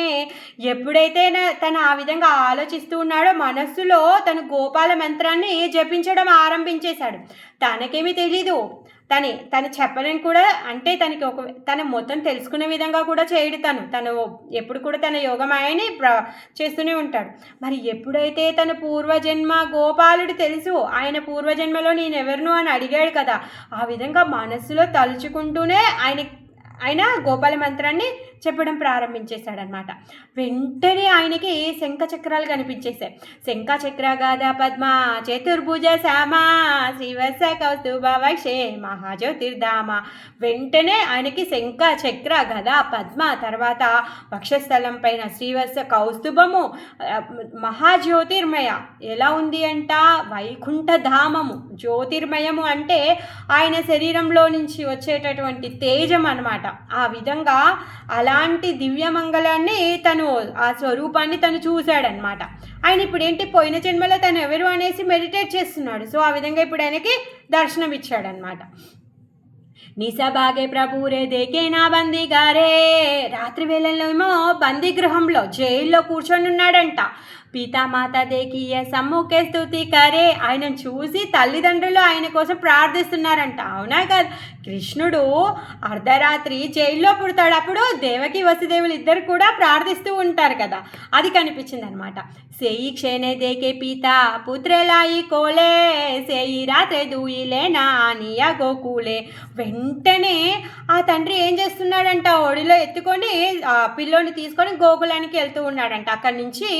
ఎప్పుడైతే తను ఆ విధంగా ఆలోచిస్తూ ఉన్నాడో మనస్సులో తను గోపాల మంత్రాన్ని జపించడం ఆరంభించేశాడు. తనకేమీ తెలీదు, తను చెప్పలేని కూడా, అంటే తను మొత్తం తెలుసుకునే విధంగా కూడా చేయడు. తను ఎప్పుడు కూడా తన యోగమాయని చేస్తూనే ఉంటాడు. మరి ఎప్పుడైతే తన పూర్వజన్మ గోపాలుడు తెలుసు, ఆయన పూర్వజన్మలో నేను ఎవరిను అని అడిగాడు కదా, ఆ విధంగా మనస్సులో తలుచుకుంటూనే ఆయన గోపాల మంత్రాన్ని చెప్పడం ప్రారంభించేశాడనమాట. వెంటనే ఆయనకి శంఖ చక్రాలు కనిపించేశాయి. శంఖ చక్ర గద పద్మ చతుర్భుజ శ్యామ శ్రీవత్స కౌస్తుభ వైక్షే మహాజ్యోతిర్ధామ. వెంటనే ఆయనకి శంఖ చక్ర గద పద్మ, తర్వాత వక్షస్థలం పైన శ్రీవత్స కౌస్తుభము, మహాజ్యోతిర్మయ ఎలా ఉంది అంట వైకుంఠధామము. జ్యోతిర్మయము అంటే ఆయన శరీరంలో నుంచి వచ్చేటటువంటి తేజం అన్నమాట. ఆ విధంగా అలాంటి దివ్యమంగళాన్ని ఆ స్వరూపాన్ని తను చూశాడనమాట. ఆయన ఇప్పుడు ఏంటి, పోయిన జన్మలో తను ఎవరు అనేసి మెడిటేట్ చేస్తున్నాడు. సో ఆ విధంగా ఇప్పుడు ఆయనకి దర్శనం ఇచ్చాడనమాట. నిసబాగే ప్రభురే దేకేనా బందీగారే. రాత్రి వేళల్లో ఏమో బందీగృహంలో జైల్లో కూర్చొని ఉన్నాడంట. పితామాత దేకియ సమ్ముఖే స్తుతి కరే. ఆయనను చూసి తల్లిదండ్రులు ఆయన కోసం ప్రార్థిస్తున్నారంట. అవునా కదా, కృష్ణుడు అర్ధరాత్రి జైల్లో పుడతాడు. అప్పుడు దేవకి వసుదేవులు ఇద్దరు కూడా ప్రార్థిస్తూ ఉంటారు కదా, అది కనిపించింది అనమాట. సేయి క్షేణే దేకే పీత పుత్రేలాయి కోలే సేయి రాత్రే దూయిలే నానియా గోకులే. వెంటనే ఆ తండ్రి ఏం చేస్తున్నాడంట, ఒడిలో ఎత్తుకొని పిల్లోని తీసుకొని గోకులానికి వెళ్తూ ఉన్నాడంట. అక్కడి నుంచి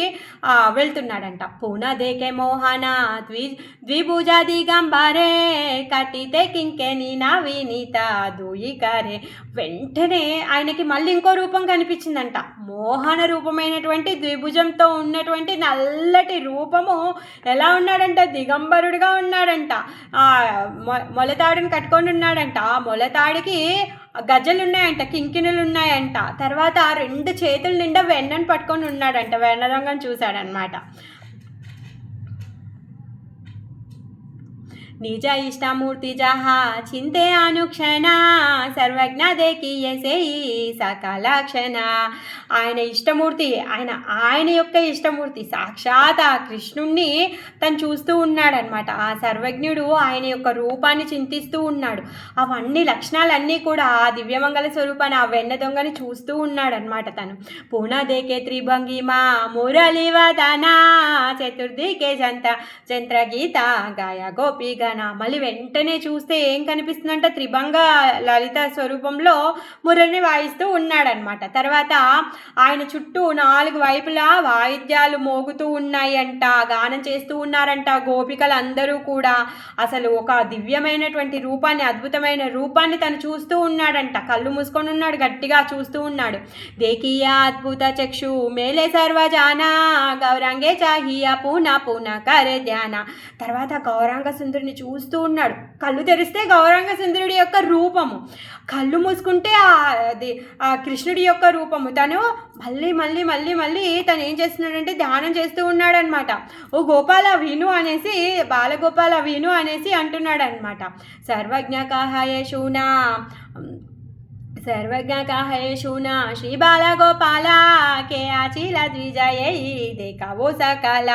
వెళ్తున్నాడంట. పూనా దేకే మోహన ద్విభుజా దిగంబరే కటితే కింకెని నా వినీత దూయికరే. వెంటనే ఆయనకి మళ్ళీ ఇంకో రూపం కనిపించిందంట. మోహన రూపమైనటువంటి ద్విభుజంతో ఉన్నటువంటి నల్లటి రూపము. ఎలా ఉన్నాడంట, దిగంబరుడిగా ఉన్నాడంట. మొలతాడుని కట్టుకొని ఉన్నాడంట. ఆ మొలతాడికి గజ్జలు ఉన్నాయంట, కింకిణులు ఉన్నాయంట. తర్వాత 2 చేతుల నిండా వెన్నను పట్టుకొని ఉన్నాడంట. వెన్న దొంగను చూశాడనమాట. నిజ ఇష్టమూర్తి జహా చింతే అనుక్షణ సర్వజ్ఞ దేకియసేయి సకల క్షణ. ఆయన ఇష్టమూర్తి, ఆయన యొక్క ఇష్టమూర్తి సాక్షాత్ ఆ కృష్ణుణ్ణి తను చూస్తూ ఉన్నాడనమాట. ఆ సర్వజ్ఞుడు ఆయన యొక్క రూపాన్ని చింతిస్తూ ఉన్నాడు. అవన్నీ లక్షణాలన్నీ కూడా ఆ దివ్యమంగళ స్వరూపాన్ని, ఆ వెన్న దొంగని చూస్తూ ఉన్నాడనమాట తను. పూనా దేకే త్రిభంగిమా మురళివదన చతుర్దికే జంత్ర గీత గాయ గోపి వాయిద్యాన. మళ్ళీ వెంటనే చూస్తే ఏం కనిపిస్తుందంటే త్రిభంగ లలిత స్వరూపంలో మురళిని వాయిస్తూ ఉన్నాడనమాట. తర్వాత ఆయన చుట్టూ 4 వైపులా వాయిద్యాలు మోగుతూ ఉన్నాయంట, గానం చేస్తూ ఉన్నారంట గోపికలు అందరూ కూడా. అసలు ఒక దివ్యమైనటువంటి రూపాన్ని, అద్భుతమైన రూపాన్ని తను చూస్తూ ఉన్నాడంట. కళ్ళు మూసుకొని ఉన్నాడు, గట్టిగా చూస్తూ ఉన్నాడు. దేకియా అద్భుత చక్షు మేలే సర్వజానా గౌరాంగే చాహియా పూనా పూనా కరే ధ్యాన. తర్వాత గౌరాంగ సుందరుని చూస్తూ ఉన్నాడు. కళ్ళు తెరిస్తే గౌరాంగ సుందరుడి యొక్క రూపము, కళ్ళు మూసుకుంటే ఆ కృష్ణుడి యొక్క రూపము. తను మళ్ళీ మళ్ళీ మళ్ళీ మళ్ళీ తను ఏం చేస్తున్నాడంటే ధ్యానం చేస్తూ ఉన్నాడనమాట. ఓ గోపాల విను అనేసి, బాలగోపాల విను అనేసి అంటున్నాడు అనమాట. సర్వజ్ఞ కాహయేషూనా सर्वज्ञ काहे शूना श्री बाला गोपाला के आचिला द्विजये దేకావో సకల.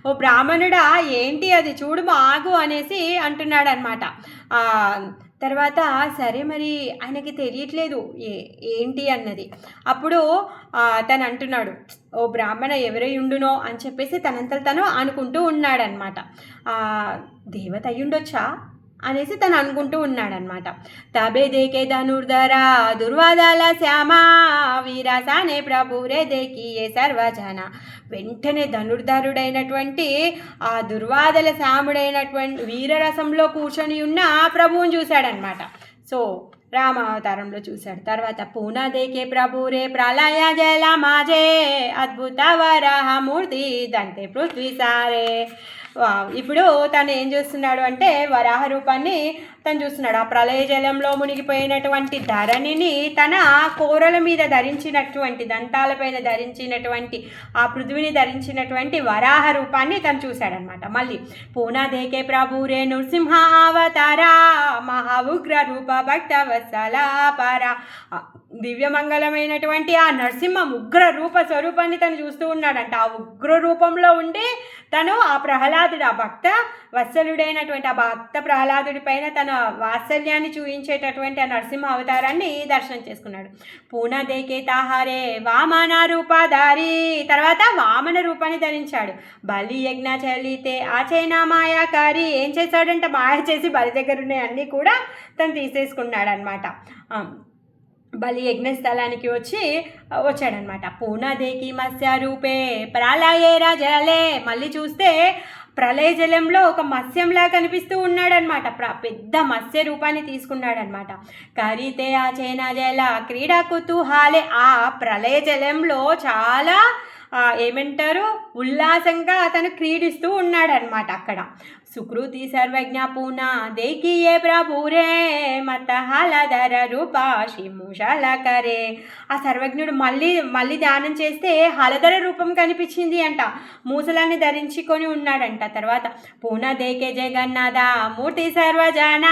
ఓ బ్రాహ్మణుడా ఏంటి అది చూడు ఆగు అనేసి అంటున్నాడు అనమాట. తర్వాత సరే మరి ఆయనకి తెలియట్లేదు ఏంటి అన్నది. అప్పుడు తను అంటున్నాడు, ఓ బ్రాహ్మణ ఎవరై ఉండునో అని చెప్పేసి తనంతలు తను అనుకుంటూ ఉన్నాడనమాట. దేవత అయ్యుండొచ్చా అనేసి తను అనుకుంటూ ఉన్నాడనమాట. తబే దేకే ధనుర్ధరా దుర్వాదాల శ్యామా వీరాసానే ప్రభురే దేకియే సర్వజన. వెంటనే ధనుర్ధరుడైనటువంటి ఆ దుర్వాదల శ్యాముడైనటువంటి వీరరసంలో కూర్చొని ఉన్న ప్రభువుని చూశాడనమాట. సో రామావతారంలో చూశాడు. తర్వాత పూనా దేకే ప్రభురే ప్రళయ జల మాజే అద్భుత వరాహమూర్తి దంతే పృథ్వీ సారే. ఇప్పుడు తను ఏం చూస్తున్నాడు అంటే వరాహ రూపాన్ని తను చూస్తున్నాడు. ఆ ప్రళయ జలంలో మునిగిపోయినటువంటి ధరణిని తన కోరల మీద ధరించినటువంటి, దంతాలపైన ధరించినటువంటి, ఆ పృథ్వీని ధరించినటువంటి వరాహ రూపాన్ని తను చూశాడనమాట. మళ్ళీ పూనా దేకే ప్రభురే నృసింహ అవతారా మహా ఉగ్ర రూప భక్త వత్సలాపర. దివ్యమంగళమైనటువంటి ఆ నరసింహం ఉగ్ర రూప స్వరూపాన్ని తను చూస్తూ ఉన్నాడంట. ఆ ఉగ్ర రూపంలో ఉండి తను ఆ ప్రహ్లాదుడు, ఆ భక్త వత్సలుడైనటువంటి ఆ భక్త ప్రహ్లాదుడి పైన తన వాత్సల్యాన్ని చూపించేటటువంటి ఆ నరసింహ అవతారాన్ని దర్శనం చేసుకున్నాడు. పూనా దేకే తాహారే వామన రూపధారి. తర్వాత వామన రూపాన్ని ధరించాడు. బలి యజ్ఞ చలితే ఆచైనా మాయాకారి. ఏం చేశాడంటే మాయ చేసి బలి దగ్గర ఉన్నాయి అన్నీ కూడా తను తీసేసుకున్నాడు అనమాట. బలి యజ్ఞ స్థలానికి వచ్చాడనమాట. పూనా దేకి మత్స్య రూపే ప్రళయే రాజలే. మళ్ళీ చూస్తే ప్రళయ జలంలో ఒక మత్స్యంలా కనిపిస్తూ ఉన్నాడనమాట. పెద్ద మత్స్య రూపాన్ని తీసుకున్నాడనమాట. కరితే ఆ చేనా జల క్రీడా కుతూహాలే. ఆ ప్రళయ జలంలో చాలా ఏమంటారు ఉల్లాసంగా అతను క్రీడిస్తూ ఉన్నాడనమాట. అక్కడ సుకృతి సర్వజ్ఞ పూనా దేకియే ప్రభురే మత హలధర రూప శిముషాల కరే. ఆ సర్వజ్ఞుడు మళ్ళీ ధ్యానం చేస్తే హలధర రూపం కనిపించింది అంట. మూసలాన్ని ధరించుకొని ఉన్నాడంట. తర్వాత పూనా దేకే జగన్నాథ మూర్తి సర్వజన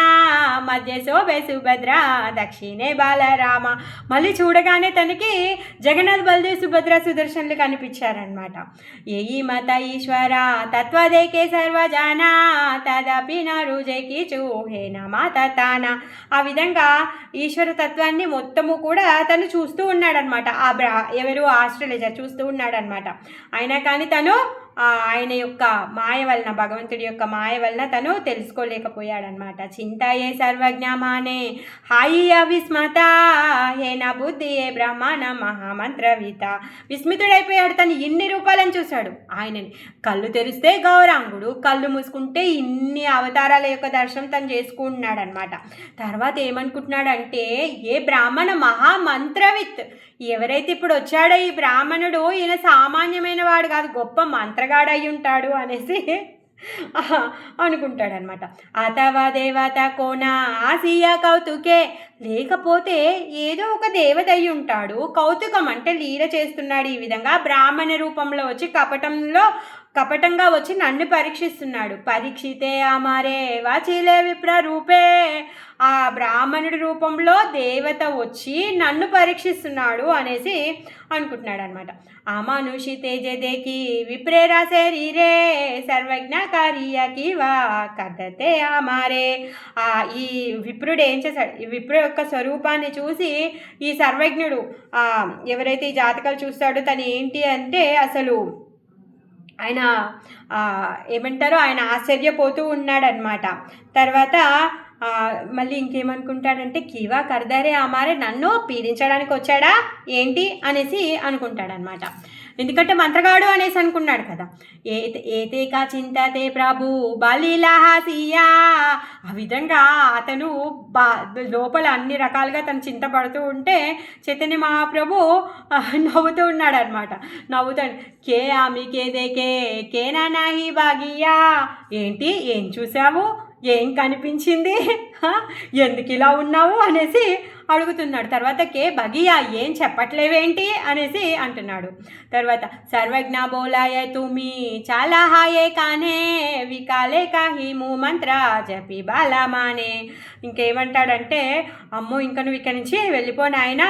మధ్య శోభే సుభద్ర దక్షిణే బాలరామ. మళ్ళీ చూడగానే తనకి జగన్నాథ్ బలదేవ్ సుభద్ర సుదర్శనులు కనిపించారనమాట. ఏయి మత ఈశ్వర తత్వదేకే సర్వజన తదపి నరుజకి చూహే నమాత తాన. ఆ విధంగా ఈశ్వర తత్వాన్ని మొత్తము కూడా తను చూస్తూ ఉన్నాడనమాట. ఎవరు ఆస్ట్రేలియా చూస్తూ ఉన్నాడనమాట. అయినా కానీ తను ఆయన యొక్క మాయ వలన, భగవంతుడి యొక్క మాయ వలన తను తెలుసుకోలేకపోయాడనమాట. చింతయే సర్వజ్ఞమానే హాయి అవిస్మత హేన బుద్ధి ఏ బ్రహ్మణ మహామంత్రవిత. విస్మితుడైపోయాడు. తను ఇన్ని రూపాలను చూశాడు ఆయనని. కళ్ళు తెరిస్తే గౌరాంగుడు, కళ్ళు మూసుకుంటే ఇన్ని అవతారాల యొక్క దర్శనం తను చేసుకుంటున్నాడనమాట. తర్వాత ఏమనుకుంటున్నాడంటే ఏ బ్రాహ్మణ మహామంత్రవిత్. ఎవరైతే ఇప్పుడు వచ్చాడో ఈ బ్రాహ్మణుడు, ఈయన సామాన్యమైన వాడు కాదు, గొప్ప మంత్రగాడయి ఉంటాడు అనేసి అనుకుంటాడనమాట. అథవా దేవత కోన ఆసియా కౌతుకే. లేకపోతే ఏదో ఒక దేవత అయి ఉంటాడు. కౌతుకం అంటే లీల చేస్తున్నాడు. ఈ విధంగా బ్రాహ్మణ రూపంలో వచ్చి కపటంగా వచ్చి నన్ను పరీక్షిస్తున్నాడు. పరీక్షితే అమారే వాచిలే విప్ర రూపే. ఆ బ్రాహ్మణుడి రూపంలో దేవత వచ్చి నన్ను పరీక్షిస్తున్నాడు అనేసి అనుకుంటున్నాడు అనమాట. అమానుషి తేజదేకి విప్రేరా శరీరే సర్వజ్ఞకారియకి వా కథతే అమారే. ఈ విప్రుడు ఏం చేశాడు, ఈ విప్రు యొక్క స్వరూపాన్ని చూసి ఈ సర్వజ్ఞుడు ఎవరైతే ఈ జాతకాలు చూస్తాడో తను ఏంటి అంటే అసలు ఆయన ఏమంటారో ఆయన ఆశ్చర్యపోతూ ఉన్నాడనమాట. తర్వాత మళ్ళీ ఇంకేమనుకుంటాడంటే కీవా కర్దారే అమారే నన్ను పీడించడానికి వచ్చాడా ఏంటి అనేసి అనుకుంటాడనమాట. ఎందుకంటే మంత్రగాడు అనేసి అనుకున్నాడు కదా. ఏతేకా చింతతే ప్రభు బలిలహాసియా. ఆ విధంగా అతను లోపల అన్ని రకాలుగా తను చింతపడుతూ ఉంటే చైతన్య మహాప్రభు నవ్వుతూ ఉన్నాడు అనమాట. నవ్వుతాడు, కే ఆమె కేదేకే కేనా నాహి బాగియా. ఏంటి ఏం చూసావు, ఏం కనిపించింది, ఎందుకు ఇలా ఉన్నావు అనేసి అడుగుతున్నాడు. తర్వాత కే బగియా ఏం చెప్పట్లేవేంటి అనేసి అంటున్నాడు. తర్వాత సర్వజ్ఞ బోలాయ తుమి చాలా హాయే కానే వికాలే కాహిము మంత్ర జపి బాలమానే. ఇంకేమంటాడంటే అమ్మో ఇంకా నువ్వు ఇక్కడి నుంచి వెళ్ళిపోను ఆయన,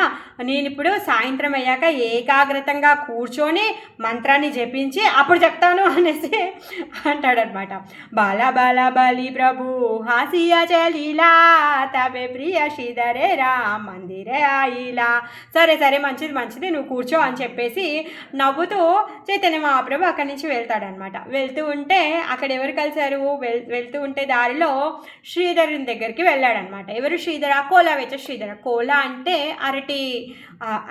నేను ఇప్పుడు సాయంత్రం అయ్యాక ఏకాగ్రతంగా కూర్చొని మంత్రాన్ని జపించి అప్పుడు చెప్తాను అనేసి అంటాడనమాట. బాలా బాలా బాలి ప్రభు హాసియా చలీలా తబే ప్రియ శ్రీధరే రా మందిరే ఆయిలా. సరే సరే మంచిది మంచిది నువ్వు కూర్చో అని చెప్పేసి నవ్వుతూ చైతన్య మహాప్రభు అక్కడి నుంచి వెళ్తాడనమాట. వెళ్తూ ఉంటే అక్కడ ఎవరు కలిశారు, వెళ్తూ ఉంటే దారిలో శ్రీధరుని దగ్గరికి వెళ్ళాడనమాట. ఎవరు శ్రీధర? కోలా వెచ్చ శ్రీధర. కోలా అంటే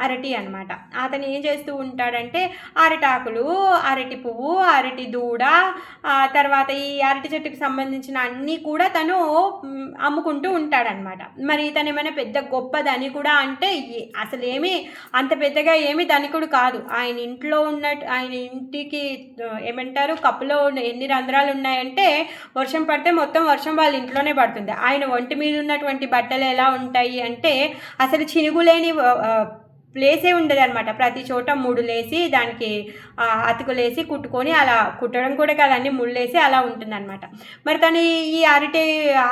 అరటి అనమాట. అతను ఏం చేస్తూ ఉంటాడంటే అరటాకులు, అరటి పువ్వు, అరటి దూడ, తర్వాత ఈ అరటి చెట్టుకు సంబంధించిన అన్నీ కూడా తను అమ్ముకుంటూ ఉంటాడనమాట. మరి తను ఏమైనా పెద్ద గొప్ప ధని కూడా అంటే అసలు ఏమీ అంత పెద్దగా ఏమీ ధనికుడు కాదు. ఆయన ఇంట్లో ఉన్నట్టు ఆయన ఇంటికి ఏమంటారు కప్పులో ఎన్ని రంధ్రాలు ఉన్నాయంటే వర్షం పడితే మొత్తం వర్షం వాళ్ళ ఇంట్లోనే పడుతుంది. ఆయన ఒంటి మీద ఉన్నటువంటి బట్టలు ఎలా ఉంటాయి అంటే అసలు చినుగులేని ప్లేసే ఉండదు అనమాట. ప్రతి చోట ముడులేసి దానికి అతుకులేసి కుట్టుకొని అలా కుట్టడం కూడా కాదు, అన్నీ ముళ్ళేసి అలా ఉంటుందన్నమాట. మరి తను ఈ అరటి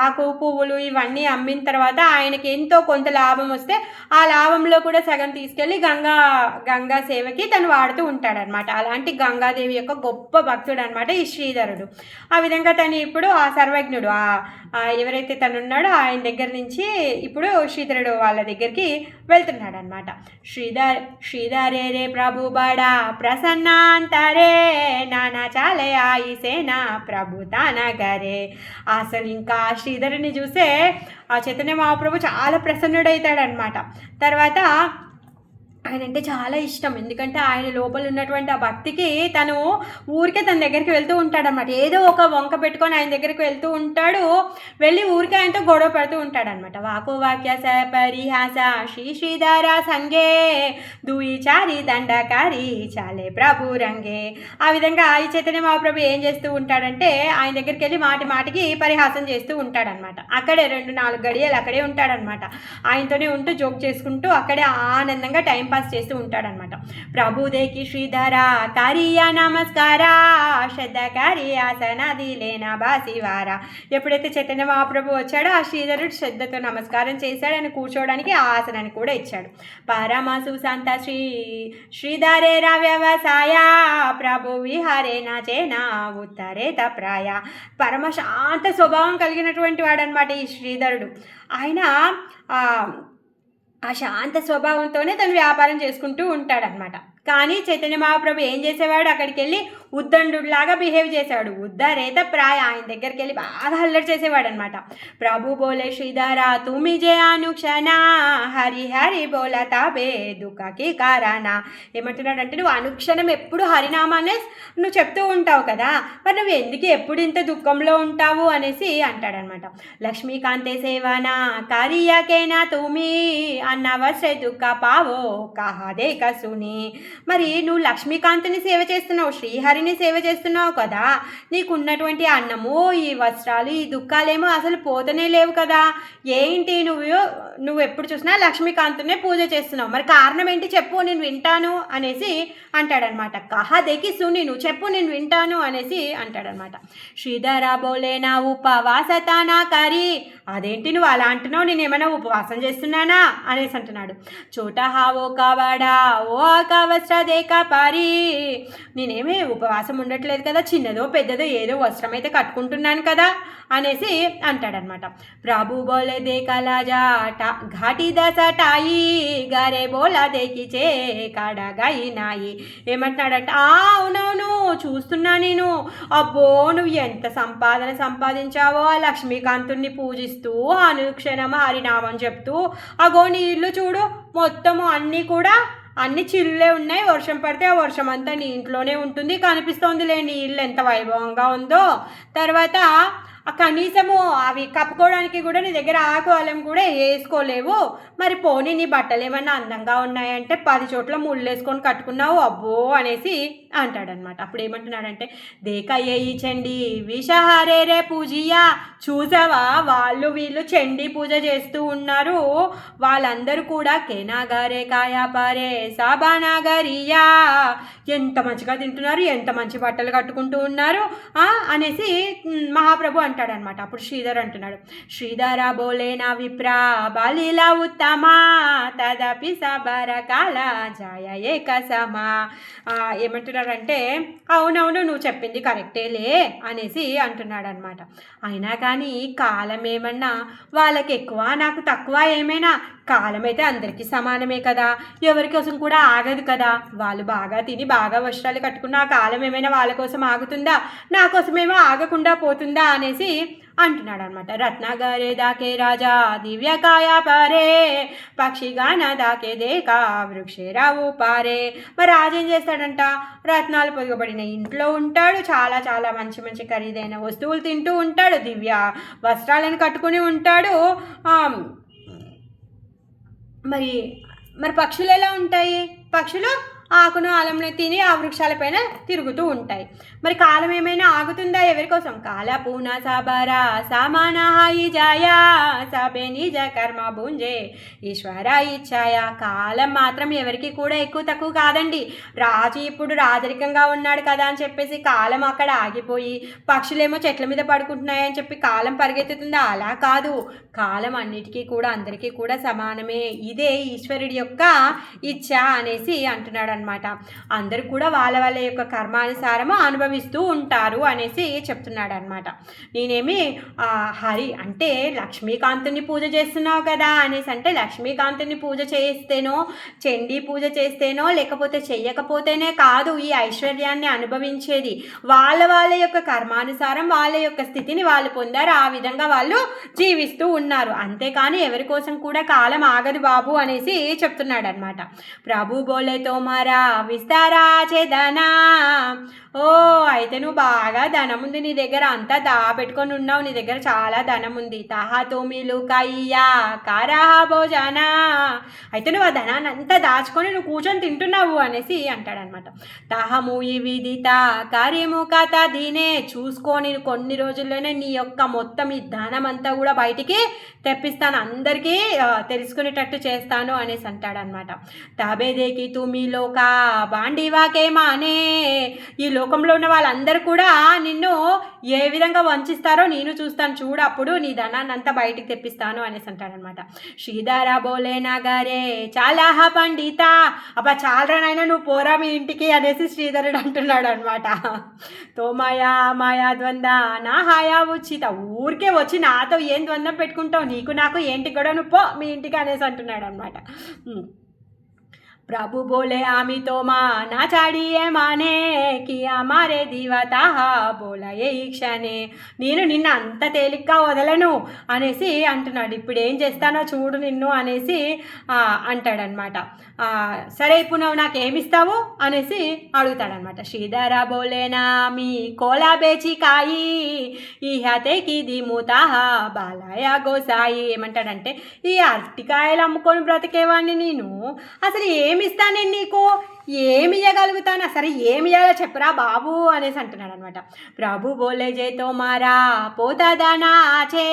ఆకు పువ్వులు ఇవన్నీ అమ్మిన తర్వాత ఆయనకి ఎంతో కొంత లాభం వస్తే ఆ లాభంలో కూడా సగం తీసుకెళ్ళి గంగా సేవకి తను వాడుతూ ఉంటాడనమాట. అలాంటి గంగాదేవి యొక్క గొప్ప భక్తుడు అనమాట ఈ శ్రీధరుడు. ఆ విధంగా తను ఇప్పుడు ఆ సర్వజ్ఞుడు ఎవరైతే తను ఉన్నాడో ఆయన దగ్గర నుంచి ఇప్పుడు శ్రీధరుడు వాళ్ళ దగ్గరికి వెళ్తున్నాడు అనమాట. శ్రీధరే రే ప్రభు బడా ప్రసన్నాంతరే నానా చాలే ఆయిసేనా ప్రభు తానగరే. అసలు ఇంకా శ్రీధరుని చూసే ఆ చైతన్య మహాప్రభు చాలా ప్రసన్నుడవుతాడనమాట. తర్వాత ఆయన అంటే చాలా ఇష్టం, ఎందుకంటే ఆయన లోపల ఉన్నటువంటి ఆ భక్తికి తను ఊరికే తన దగ్గరికి వెళ్తూ ఉంటాడనమాట. ఏదో ఒక వంక పెట్టుకొని ఆయన దగ్గరికి వెళ్తూ ఉంటాడు, వెళ్ళి ఊరికే ఆయనతో గొడవ పెడుతూ ఉంటాడనమాట. వాకు వాక్య స పరిహాస శ్రీధర సంగే దూయి చారి దండకారి చాలే ప్రభు రంగే. ఆ విధంగా ఈ చైతన్య మహాప్రభు ఏం చేస్తూ ఉంటాడంటే ఆయన దగ్గరికి వెళ్ళి మాటి మాటికి పరిహాసం చేస్తూ ఉంటాడనమాట. అక్కడే 2-4 గడియలు అక్కడే ఉంటాడనమాట. ఆయనతోనే ఉంటూ జోక్ చేసుకుంటూ అక్కడే ఆనందంగా టైం పాస్ చేస్తూ ఉంటాడనమాట. ప్రభుదేకి శ్రీధర కారియా నమస్కార శ్రద్ధకారి ఆసనాది లేనా బాసివారా. ఎప్పుడైతే చైతన్య మహాప్రభు వచ్చాడో ఆ శ్రీధరుడు శ్రద్ధతో నమస్కారం చేశాడు, ఆయన కూర్చోవడానికి ఆ ఆసనాన్ని కూడా ఇచ్చాడు. పరమసు సంత శ్రీధరేరా వ్యవసాయ ప్రభు విహారే నాచేనా ఉత్తరే తప్రాయ. పరమ శాంత స్వభావం కలిగినటువంటి వాడనమాట ఈ శ్రీధరుడు. ఆయన ఆ శాంత స్వభావంతోనే తను వ్యాపారం చేసుకుంటూ ఉంటాడనమాట. కానీ చైతన్య మహాప్రభు ఏం చేసేవాడు, అక్కడికి వెళ్ళి ఉద్దండులాగా బిహేవ్ చేసేవాడు. ఉద్దరేత ప్రాయ ఆయన దగ్గరికి వెళ్ళి బాగా అల్లరి చేసేవాడు అనమాట. ప్రభు బోలే శ్రీధర తుమి జే అనుక్షణ హరి హరి బోలా తాబే దుఃఖకి కారానా. ఏమంటున్నాడు అంటే నువ్వు అనుక్షణం ఎప్పుడు హరినామానే నువ్వు చెప్తూ ఉంటావు కదా, మరి నువ్వు ఎందుకు ఎప్పుడు ఇంత దుఃఖంలో ఉంటావు అనేసి అంటాడనమాట. లక్ష్మీకాంతే సేవనా కారియాకేనా తుమి అన్నవశ్రే దుఃఖ పావో కహాదే కసుని. మరి నువ్వు లక్ష్మీకాంత్ని సేవ చేస్తున్నావు, శ్రీహరిని సేవ చేస్తున్నావు కదా, నీకు ఉన్నటువంటి అన్నము ఈ వస్త్రాలు ఈ దుఃఖాలేమో అసలు పోతనే లేవు కదా, ఏంటి నువ్వు ఎప్పుడు చూసినా లక్ష్మీకాంత్నే పూజ చేస్తున్నావు, మరి కారణం ఏంటి చెప్పు నేను వింటాను అనేసి అంటాడనమాట. కహదేకి సుని నువ్వు చెప్పు నేను వింటాను అనేసి అంటాడనమాట. శ్రీధర బోలేనా ఉపవాసతానా కరి. అదేంటి నువ్వు అలా అంటున్నావు, నేను ఏమైనా ఉపవాసం చేస్తున్నానా అనేసి అంటున్నాడు. చోట హావో కావాడా ఓ కావ వస్త్ర దేక పారి, నేనేమి ఉపవాసం ఉండట్లేదు కదా, చిన్నదో పెద్దదో ఏదో వస్త్రం అయితే కట్టుకుంటున్నాను కదా అనేసి అంటాడనమాట. ప్రభు బోలే దేకలా జాట ఘాటి దసటాయి గరే బోలా దేకిచే కాడగాయి నాయి. ఏమంటున్నాడంట, అవునవును చూస్తున్నా నేను, అబ్బో నువ్వు ఎంత సంపాదించావో, ఆ లక్ష్మీకాంతుణ్ణి పూజిస్తూ అనుక్షణం హరినామం చెప్తూ, అగో నీ ఇల్లు చూడు మొత్తము అన్ని చిల్లే ఉన్నాయి, వర్షం పడితే ఆ వర్షం అంతా నీ ఇంట్లోనే ఉంటుంది, కనిపిస్తోందిలే నీ ఇల్లు ఎంత వైభవంగా ఉందో. తర్వాత కనీసము అవి కప్పుకోవడానికి కూడా నీ దగ్గర ఆకువాలం కూడా వేసుకోలేవు, మరి పోనీ నీ బట్టలు ఏమన్నా అందంగా ఉన్నాయంటే 10 చోట్ల ముళ్ళు వేసుకొని కట్టుకున్నావు అబ్బో అనేసి అంటాడనమాట. అప్పుడు ఏమంటున్నాడంటే, దేకయ్యే ఈ చండి విషహారే రే పూజియా, చూసావా వాళ్ళు వీళ్ళు చండీ పూజ చేస్తూ ఉన్నారు, వాళ్ళందరూ కూడా కేనాగారే కాయాపారే సాబానాగరియా, ఎంత మంచిగా తింటున్నారు, ఎంత మంచి బట్టలు కట్టుకుంటూ ఉన్నారు అనేసి మహాప్రభు అంటాడనమాట. అప్పుడు శ్రీధర్ అంటున్నాడు, శ్రీధర బోలేనా విప్రా బాలీలా ఉత్తమా తదపి సబర కాల జాయ ఏకసమా. ఏమంటున్నాడంటే, అవునవును నువ్వు చెప్పింది కరెక్టేలే అనేసి అంటున్నాడనమాట. అయినా కానీ కాలం ఏమన్నా వాళ్ళకి ఎక్కువ నాకు తక్కువ ఏమైనా, కాలం అయితే అందరికీ సమానమే కదా, ఎవరి కోసం కూడా ఆగదు కదా, వాళ్ళు బాగా తిని బాగా వస్త్రాలు కట్టుకున్న ఆ కాలం ఏమైనా వాళ్ళ కోసం ఆగుతుందా, నా కోసమేమో ఆగకుండా పోతుందా అనేసి అంటున్నాడు అనమాట. రత్నాగరే దాకే రాజా దివ్యకాయ పారే పక్షిగాన దాకే దేకా వృక్షేరావు పారే. మరి రాజు ఏం చేస్తాడంట, రత్నాలు పొదిగబడిన ఇంట్లో ఉంటాడు, చాలా చాలా మంచి మంచి ఖరీదైన వస్తువులు తింటూ ఉంటాడు, దివ్య వస్త్రాలను కట్టుకుని ఉంటాడు. మరి పక్షులు ఎలా ఉంటాయి, పక్షులు ఆకును ఆలంలో తిని ఆ వృక్షాలపైన తిరుగుతూ ఉంటాయి. మరి కాలం ఏమైనా ఆగుతుందా ఎవరి కోసం, కాల పూనా సాబారా సామానా హాయి జాయా సబే నిజ కర్మ భుంజే ఈశ్వర ఇచ్చాయా. కాలం మాత్రం ఎవరికి కూడా ఎక్కువ తక్కువ కాదండి. రాజు ఇప్పుడు రాజరికంగా ఉన్నాడు కదా అని చెప్పేసి కాలం అక్కడ ఆగిపోయి పక్షులేమో చెట్ల మీద పడుకుంటున్నాయని చెప్పి కాలం పరిగెత్తుతుందా, అలా కాదు, కాలం అన్నిటికీ కూడా అందరికీ కూడా సమానమే, ఇదే ఈశ్వరుడి యొక్క ఇచ్ఛ అనేసి అంటున్నాడు అనమాట. అందరూ కూడా వాళ్ళ వాళ్ళ యొక్క కర్మానుసారము అనుభవిస్తూ ఉంటారు అనేసి చెప్తున్నాడు అనమాట. నేనేమి హరి అంటే లక్ష్మీకాంతుని పూజ చేస్తున్నావు కదా అనేసి అంటే, లక్ష్మీకాంతుని పూజ చేస్తేనో చండీ పూజ చేస్తేనో లేకపోతే చెయ్యకపోతేనే కాదు ఈ ఐశ్వర్యాన్ని అనుభవించేది, వాళ్ళ వాళ్ళ యొక్క కర్మానుసారం వాళ్ళ యొక్క స్థితిని వాళ్ళు పొందారు, ఆ విధంగా వాళ్ళు జీవిస్తూ ఉన్నారు, అంతేకాని ఎవరి కోసం కూడా కాలం ఆగదు బాబు అనేసి చెప్తున్నాడు అనమాట. ప్రభు బోలే తోమారా విస్తారా చేదనా, ఓ అయితే నువ్వు బాగా ధనం ఉంది నీ దగ్గర, అంతా దాపెట్టుకొని ఉన్నావు, నీ దగ్గర చాలా ధనం ఉంది. తాహా తోమిలు కయ్యా కారాహ భోజనా, అయితే నువ్వు ఆ ధనాన్ని అంతా దాచుకొని నువ్వు కూర్చొని తింటున్నావు అనేసి అంటాడనమాట. తాహము ఈ విదిత కార్యము కథ దీనే, చూసుకొని కొన్ని రోజుల్లోనే నీ యొక్క మొత్తం ఈ ధనం అంతా కూడా బయటికి తెప్పిస్తాను, అందరికీ తెలుసుకునేటట్టు చేస్తాను అనేసి అంటాడనమాట. తాబేదేకి తుమిలో కా బాండివాకే మానే, ఈ లోకంలో ఉన్న వాళ్ళందరూ కూడా నిన్ను ఏ విధంగా వంచిస్తారో నేను చూస్తాను చూడు, అప్పుడు నీ ధనాన్ని అంతా బయటికి తెప్పిస్తాను అనేసి అంటాడనమాట. శ్రీధర బోలే నాగారే చాలా పండిత, అబ్బా చాలరానైనా నువ్వు పోరా మీ ఇంటికి అనేసి శ్రీధరుడు అంటున్నాడు అనమాట. తో మాయా ద్వంద్వ నా హాయా ఉచిత, ఊరికే వచ్చి నాతో ఏం ద్వంద్వం పెట్టుకుంటావు, నీకు నాకు ఏంటి కూడా నువ్వు పో మీ ఇంటికి అనేసి అంటున్నాడు అనమాట. प्रभु बोले आमी तो माँ ना चाड़िए माने कि हमारे दिवता बोला ఏ ఈక్షనే, నేను నిన్ను అంత తేలిగ్గా వదలను అనేసి అంటున్నాడు. ఇప్పుడు ఏం చేస్తానో చూడు నిన్ను అనేసి అంటాడనమాట. సరే ఇప్పుడు నువ్వు నాకేమిస్తావు అనేసి అడుగుతాడనమాట. శ్రీధర బోలేనా మీ కోలా బేచి కాయి ఈ హతేకి దిముతా బాలయ గోసాయి. ఏమంటాడంటే, ఈ అరటికాయలు అమ్ముకొని బ్రతికేవాడిని నేను, అసలు ఏమిస్తా నేను నీకు, ఏమి ఇవ్వగలుగుతాను, సరే ఏమి ఇవ్వాలో చెప్పరా బాబు అనేసి అంటున్నాడు అనమాట. ప్రభు బోలే జైతో మారా పోతాదానా ఆచే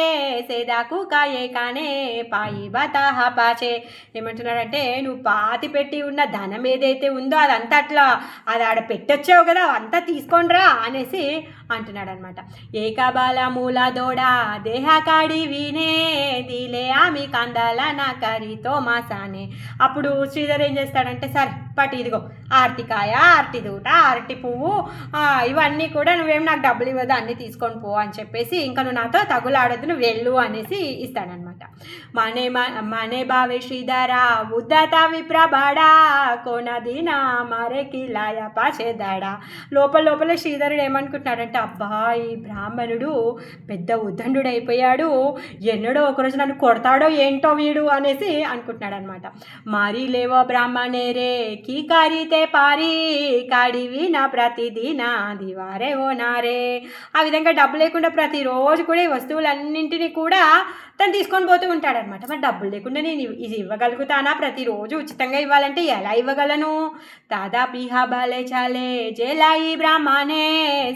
సేదాకు కాయే కానే పాయి బతాహ పాచే. ఏమంటున్నాడంటే, నువ్వు పాతి పెట్టి ఉన్న ధనం ఏదైతే ఉందో అదంతా అట్లా అది ఆడ పెట్టొచ్చావు కదా, అంతా తీసుకోండిరా అనేసి అంటున్నాడు అనమాట. ఏకబాల మూల దోడా దేహ కాడి వీనే దిలే ఆమె కందాల నా కరితో మాసానే. అప్పుడు శ్రీధర్ ఏం చేస్తాడంటే, సరే పట్టు ఇదిగో ఆర్టికాయ, ఆర్టి దూట, ఆర్టి పువ్వు, ఇవన్నీ కూడా నువ్వేం నాకు డబ్బులు ఇవ్వదు, అన్నీ తీసుకొని పో అని చెప్పేసి, ఇంకా నువ్వు నాతో తగులాడద్దు, నువ్వు వెళ్ళు అనేసి ఇస్తాడనమాట. మనే బావే శ్రీధర ఉద్దత విప్రబాడా కోనదీనా మరే కిలాయ పాచేదాడా. లోపల శ్రీధరుడు ఏమనుకుంటున్నాడంటే, అబ్బా ఈ బ్రాహ్మణుడు పెద్ద ఉద్దండు అయిపోయాడు, ఎన్నడో ఒకరోజు నన్ను కొడతాడో ఏంటో వీడు అనేసి అనుకుంటున్నాడు అనమాట. మారీ లేవో బ్రాహ్మణే రే కీ కారీతే పారీ కాడివి నా ప్రతిదీనా దివారే ఓ నారే. ఆ విధంగా డబ్బు లేకుండా ప్రతిరోజు కూడా ఈ వస్తువులన్నింటినీ కూడా తను తీసుకొని పోతూ ఉంటాడనమాట. మరి డబ్బులు లేకుండా నేను ఇది ఇవ్వగలుగుతానా, ప్రతిరోజు ఉచితంగా ఇవ్వాలంటే ఎలా ఇవ్వగలను. దాదా పీహా బాలే చాలే జేలాయి బ్రాహ్మణే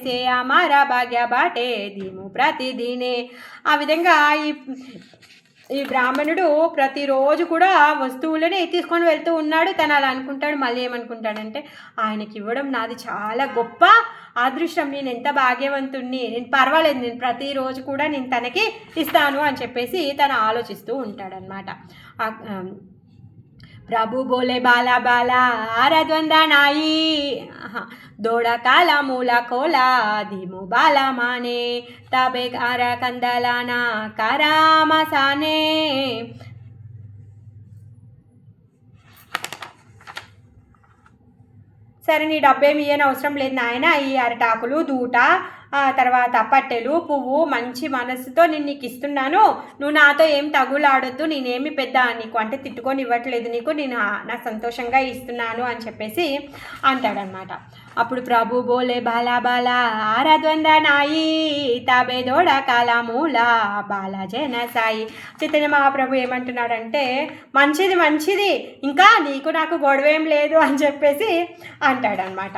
సే అమారా భాగ్య బాటే దీము ప్రతిదీనే. ఆ విధంగా ఈ బ్రాహ్మణుడు ప్రతిరోజు కూడా వస్తువులని తీసుకొని వెళ్తూ ఉన్నాడు. తను అలా అనుకుంటాడు. మళ్ళీ ఏమనుకుంటాడంటే, ఆయనకి ఇవ్వడం నాది చాలా గొప్ప అదృష్టం, నేను ఎంత భాగ్యవంతుణ్ణి, నేను పర్వాలేదు, నేను ప్రతిరోజు కూడా నేను తనకి ఇస్తాను అని చెప్పేసి తను ఆలోచిస్తూ ఉంటాడనమాట. ప్రభు బోలే బాలా బాలా ఆరద్వంద నాయి దోడ కాల మూల కోలా ధీము బాలా మానే తబే కార కందలానా కారామసానే. సరే నీ డబ్బేమి ఇయ్యని అవసరం లేదు నాయన, ఈ అరటాకులు దూట తర్వాత పట్టెలు పువ్వు మంచి మనసుతో నేను నీకు ఇస్తున్నాను, నువ్వు నాతో ఏం తగులాడొద్దు, నేనేమి పెద్ద నీకు అంటే తిట్టుకొని ఇవ్వట్లేదు నీకు, నేను నా సంతోషంగా ఇస్తున్నాను అని చెప్పేసి అంటాడనమాట. అప్పుడు ప్రభు బోలే బాలా బాలా ఆరాధ్వంద నాయి తాబే దోడ కాలమూల బాలాజన సాయి. చైతన్య మహాప్రభు ఏమంటున్నాడంటే, మంచిది ఇంకా నీకు నాకు గొడవేం లేదు అని చెప్పేసి అంటాడనమాట.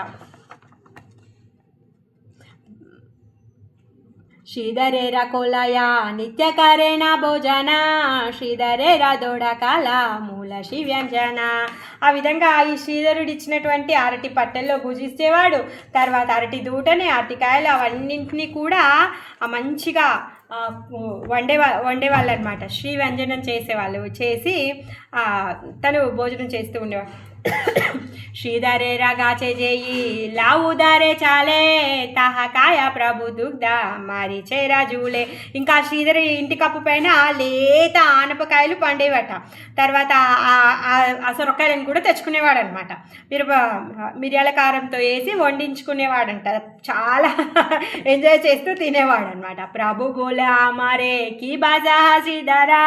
శ్రీధరేర కోలయ నిత్యకరేణ భోజన శ్రీధరేర దోడకాల మూల శివ్యంజన. ఆ విధంగా ఈ శ్రీధరుడు ఇచ్చినటువంటి అరటి పట్టెల్లో భుజిస్తేవాడు. తర్వాత అరటి దూటని అరటికాయలు అవన్నింటినీ కూడా మంచిగా వండేవాళ్ళు అనమాట. శ్రీ వ్యంజనం చేసేవాళ్ళు, చేసి తను భోజనం చేస్తూ ఉండేవాడు. శ్రీధరే రాగాచే చేయి లావుదారే చాలే తహకాయ ప్రభు దుగ్ధ మారి చేరా జూలే. ఇంకా శ్రీధర్ ఇంటి కప్పు పైన లేత ఆనపకాయలు పండేవట. తర్వాత ఆ సొరకాయలను కూడా తెచ్చుకునేవాడు అనమాట. మిరియాల కారంతో వేసి వండించుకునేవాడంట. చాలా ఎంజాయ్ చేస్తూ తినేవాడు అనమాట. ప్రభు బోలా మారే కీ బాజా శ్రీధరా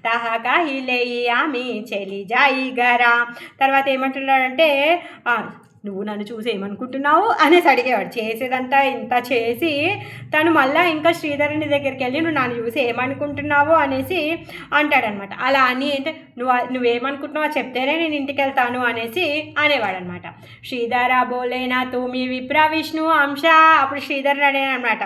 తహకా హిలేయి ఆమె చెలి జాయి గరా. తర్వాత ఏమంటున్నాడంటే, నువ్వు నన్ను చూసి ఏమనుకుంటున్నావు అనేసి అడిగేవాడు. చేసేదంతా ఇంత చేసి తను మళ్ళీ ఇంకా శ్రీధరుని దగ్గరికి వెళ్ళి నువ్వు నన్ను చూసి ఏమనుకుంటున్నావు అనేసి అంటాడనమాట. అలా అని అంటే నువ్వేమనుకుంటున్నావో చెప్తేనే నేను ఇంటికి వెళ్తాను అనేసి అనేవాడనమాట. శ్రీధర బోలేనా తూమి విప్ర విష్ణు అంశ. అప్పుడు శ్రీధరుడు అడేనమాట,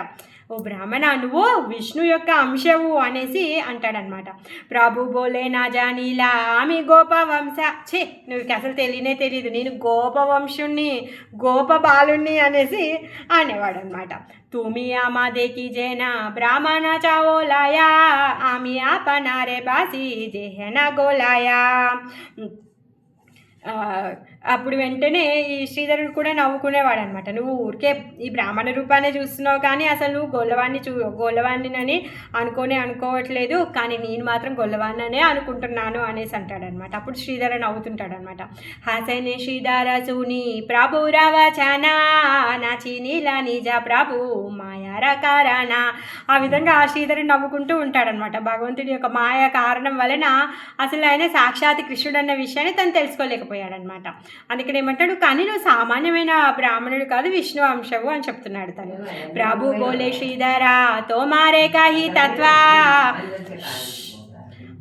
ఓ బ్రాహ్మణ నువ్వు విష్ణు యొక్క అంశవు అనేసి అంటాడనమాట. ప్రభు బోలే నా జానీలా ఆమె గోపవంశ. ఛీ నువ్వు అసలు తెలియదు, నేను గోపవంశుణ్ణి గోప బాలుణ్ణి అనేసి అనేవాడు అనమాట. తుమి ఆమా దేకి జేనా బ్రాహ్మణ చావోలాయా ఆమె ఆపనారే బాసి జేహనా గోలాయా. అప్పుడు వెంటనే ఈ శ్రీధరుడు కూడా నవ్వుకునేవాడు అనమాట. నువ్వు ఊరికే ఈ బ్రాహ్మణ రూపాన్ని చూస్తున్నావు కానీ అసలు నువ్వు గొల్లవాణ్ణినని అనుకోవట్లేదు, కానీ నేను మాత్రం గొల్లవాణ్ణనే అనుకుంటున్నాను అనేసి అంటాడనమాట. అప్పుడు శ్రీధర నవ్వుతుంటాడనమాట. హాసనే శ్రీధర సూని ప్రభు రవచనా నాచి నీలా నిజ ప్రభు మాయార కారణ. ఆ విధంగా ఆ శ్రీధరుడు నవ్వుకుంటూ ఉంటాడనమాట. భగవంతుడి యొక్క మాయ కారణం వలన అసలు ఆయన సాక్షాత్ కృష్ణుడు అన్న విషయాన్ని తను తెలుసుకోలేకపోయాడనమాట. అందుకని ఏమంటాడు, కానీ నువ్వు సామాన్యమైన బ్రాహ్మణుడు కాదు, విష్ణు అంశవు అని చెప్తున్నాడు తను. ప్రభు బోలే శ్రీధర తోమారే కాహి తత్వా.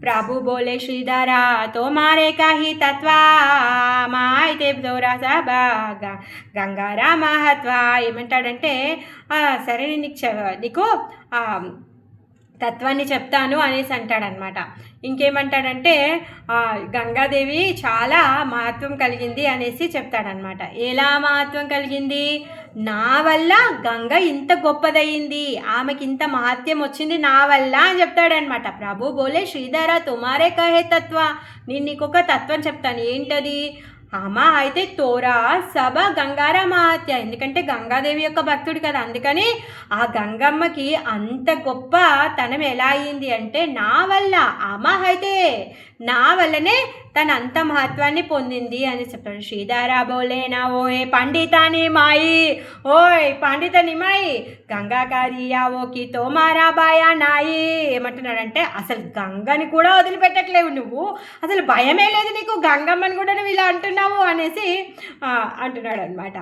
ప్రభు బోలే శ్రీధర తోమారే కాహి తత్వా మాయితే దోరా సభా గంగారా మహత్వా. ఏమంటాడంటే, సరే నీకు తత్వాన్ని చెప్తాను అనేసి అంటాడనమాట. ఇంకేమంటాడంటే, గంగాదేవి చాలా మహత్వం కలిగింది అనేసి చెప్తాడనమాట. ఎలా మహత్వం కలిగింది? నా వల్ల గంగ ఇంత గొప్పదయ్యింది, ఆమెకి ఇంత మహత్యం వచ్చింది నా వల్ల అని చెప్తాడనమాట. ప్రభు బోలే శ్రీధర తుమారే కహే తత్వ. నేను నీకు ఒక తత్వం చెప్తాను. ఏంటది? అమ్మ అయితే తోరా సభ గంగారా మహాత్య, ఎందుకంటే గంగాదేవి యొక్క భక్తుడు కదా, అందుకని ఆ గంగమ్మకి అంత గొప్ప తనం ఎలా అయింది అంటే నా వల్ల, అమ్మ అయితే నా వల్లనే తన అంత మహత్వాన్ని పొందింది అని చెప్తాడు. శ్రీధారా బోలేనా ఓయ్ పండితాని మాయి, ఓయ్ పండిత నిమాయి గంగాకారియా ఓకి తోమారా బాయా నాయి. ఏమంటున్నాడంటే అసలు గంగని కూడా వదిలిపెట్టట్లేవు నువ్వు, అసలు భయమే లేదు నీకు, గంగమ్మని కూడా నువ్వు ఇలా అంటున్నావు అనేసి అంటున్నాడు అనమాట.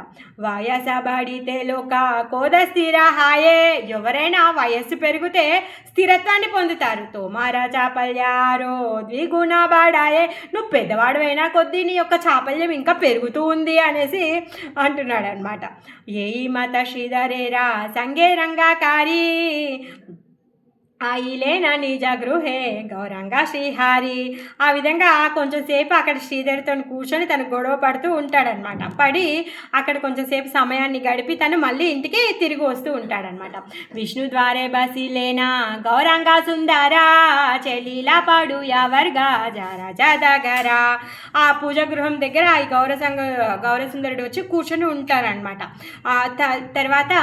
వయస బడితే లోక కోద స్థిర హాయే, ఎవరైనా వయస్సు పెరిగితే స్థిరత్వాన్ని పొందుతారు. తోమారా చాపల్యారో ద్విగుణ బాడాయే, నువ్వు పెద్దవాడు కొద్దీ నీ యొక్క చాపల్యం ఇంకా పెరుగుతూ ఉంది అనేసి అంటున్నాడు అనమాట. ఏ మత శ్రీధరేరా సంగే రంగాకారి ఆయిలేనా నిజ గృహే గౌరంగా శ్రీహారి. ఆ విధంగా కొంచెం సేపు అక్కడ శ్రీధరితో కూర్చొని తను గొడవ పడుతూ ఉంటాడనమాట. పడి అక్కడ కొంచెం సేపు సమయాన్ని గడిపి తను మళ్ళీ ఇంటికి తిరిగి వస్తూ ఉంటాడనమాట. విష్ణు ద్వారే బసిలేనా గౌరంగా సుందరా చెలీలా పాడు యావర్గా జారా జాదగరా. ఆ పూజ గృహం దగ్గర ఈ గౌరసుందరుడు వచ్చి కూర్చొని ఉంటారనమాట. తర్వాత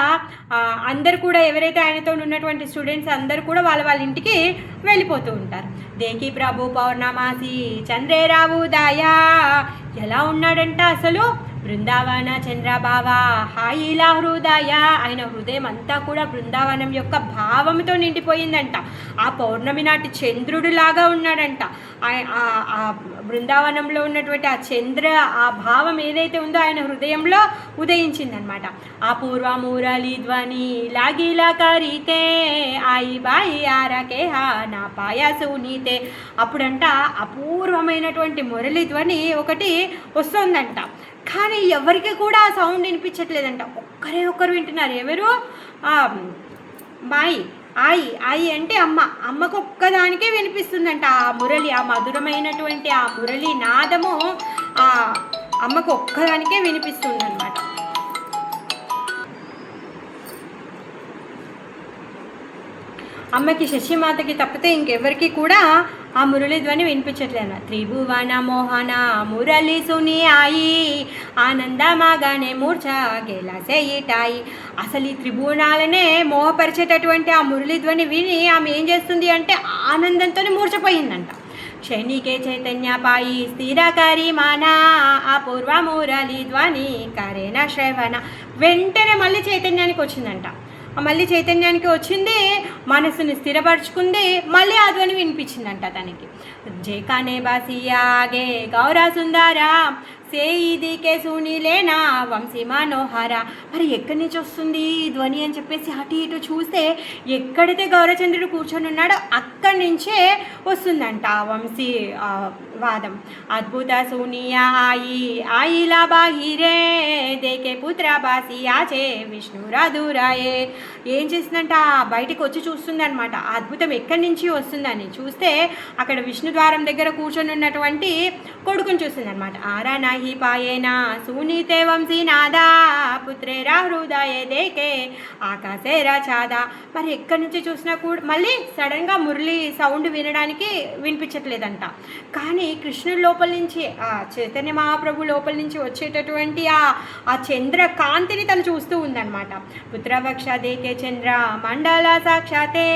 అందరు కూడా ఎవరైతే ఆయనతో ఉన్నటువంటి స్టూడెంట్స్ అందరూ కూడా వాళ్ళ ఇంటికి వెళ్ళిపోతూ ఉంటారు. దేకి ప్రభు పౌర్ణమాసి చంద్రేరావు దాయా, ఎలా ఉన్నాడంట అసలు బృందావన చంద్రబావా హాయిలా హృదయ, ఆయన హృదయం అంతా కూడా బృందావనం యొక్క భావంతో నిండిపోయిందంట. ఆ పౌర్ణమి నాటి చంద్రుడు లాగా ఉన్నాడంట. ఆ బృందావనంలో ఉన్నటువంటి ఆ భావం ఏదైతే ఉందో ఆయన హృదయంలో ఉదయించిందనమాట. ఆ పూర్వ మురళి ధ్వని లాగిలా కరితే ఆయి బాయి ఆరకే హా నా పాయాసు నీతే. అప్పుడంట అపూర్వమైనటువంటి మురళి ధ్వని ఒకటి వస్తుందంట, కానీ ఎవరికి కూడా ఆ సౌండ్ వినిపించట్లేదంట. ఒక్కరు వింటున్నారు. ఎవరు? మాయి ఆయి అంటే అమ్మకు ఒక్కదానికే వినిపిస్తుందంట ఆ మురళి, ఆ మధురమైనటువంటి ఆ మురళి నాదము ఆ అమ్మకు ఒక్కదానికే వినిపిస్తుందన్నమాట. అమ్మకి శశిమాతకి తప్పితే ఇంకెవరికి కూడా ఆ మురళి ధ్వని వినిపించట్లేదు. త్రిభువన మోహన మురళి సుని ఆయి ఆనందమాగానే మూర్ఛ గెలసేయిటాయి. అసలు ఈ త్రిభువనాలనే మోహపరిచేటటువంటి ఆ మురళి ధ్వని విని ఆమె ఏం చేస్తుంది అంటే ఆనందంతో మూర్ఛపోయిందంట. క్షణికే చైతన్య పాయి స్థిరకరి మానా అపూర్వ మురళి ధ్వని కరేణ శ్రవణ. వెంటనే మళ్ళీ చైతన్యానికి వచ్చిందంట. మళ్ళీ చైతన్యానికి వచ్చింది, మనసుని స్థిరపరచుకుంది, మళ్ళీ ఆ ధ్వని వినిపించిందంట తనకి. జేకానే బాసియాగే గౌరా సుందరా సేయిదికే సునీలేనా వంశీ మనోహర. మరి ఎక్కడి నుంచి వస్తుంది ఈ ధ్వని అని చెప్పేసి అటు ఇటు చూస్తే ఎక్కడైతే గౌరచంద్రుడు కూర్చొని ఉన్నాడో అక్కడి నుంచే వస్తుందంట ఆ వంశీ వాదం. అద్భుత సూనియా ఆయిలా బాహిరే దేకే పుత్ర బాసి ఆచే విష్ణురాధురాయే. ఏం చేసిందంట బయటికి వచ్చి చూస్తుంది అనమాట. ఆ అద్భుతం ఎక్కడి నుంచి వస్తుందని చూస్తే అక్కడ విష్ణు ద్వారం దగ్గర కూర్చొని ఉన్నటువంటి కొడుకుని చూస్తుందన్నమాట. ఆరా నాహి పాయేనా సూనీతే వంశీ నాదా పుత్రేరా హృదయ దేకే ఆకాశేరా చాదా. మరి ఎక్కడి నుంచి చూసినా కూడా మళ్ళీ సడన్గా మురళి సౌండ్ వినిపించట్లేదంట. కానీ కృష్ణుడి లోపల నుంచి ఆ చైతన్య మహాప్రభు లోపల నుంచి వచ్చేటటువంటి ఆ చంద్ర కాంతిని తను చూస్తూ ఉందన్నమాట. పుత్రవక్ష దేకే చంద్ర మండల సాక్షాతే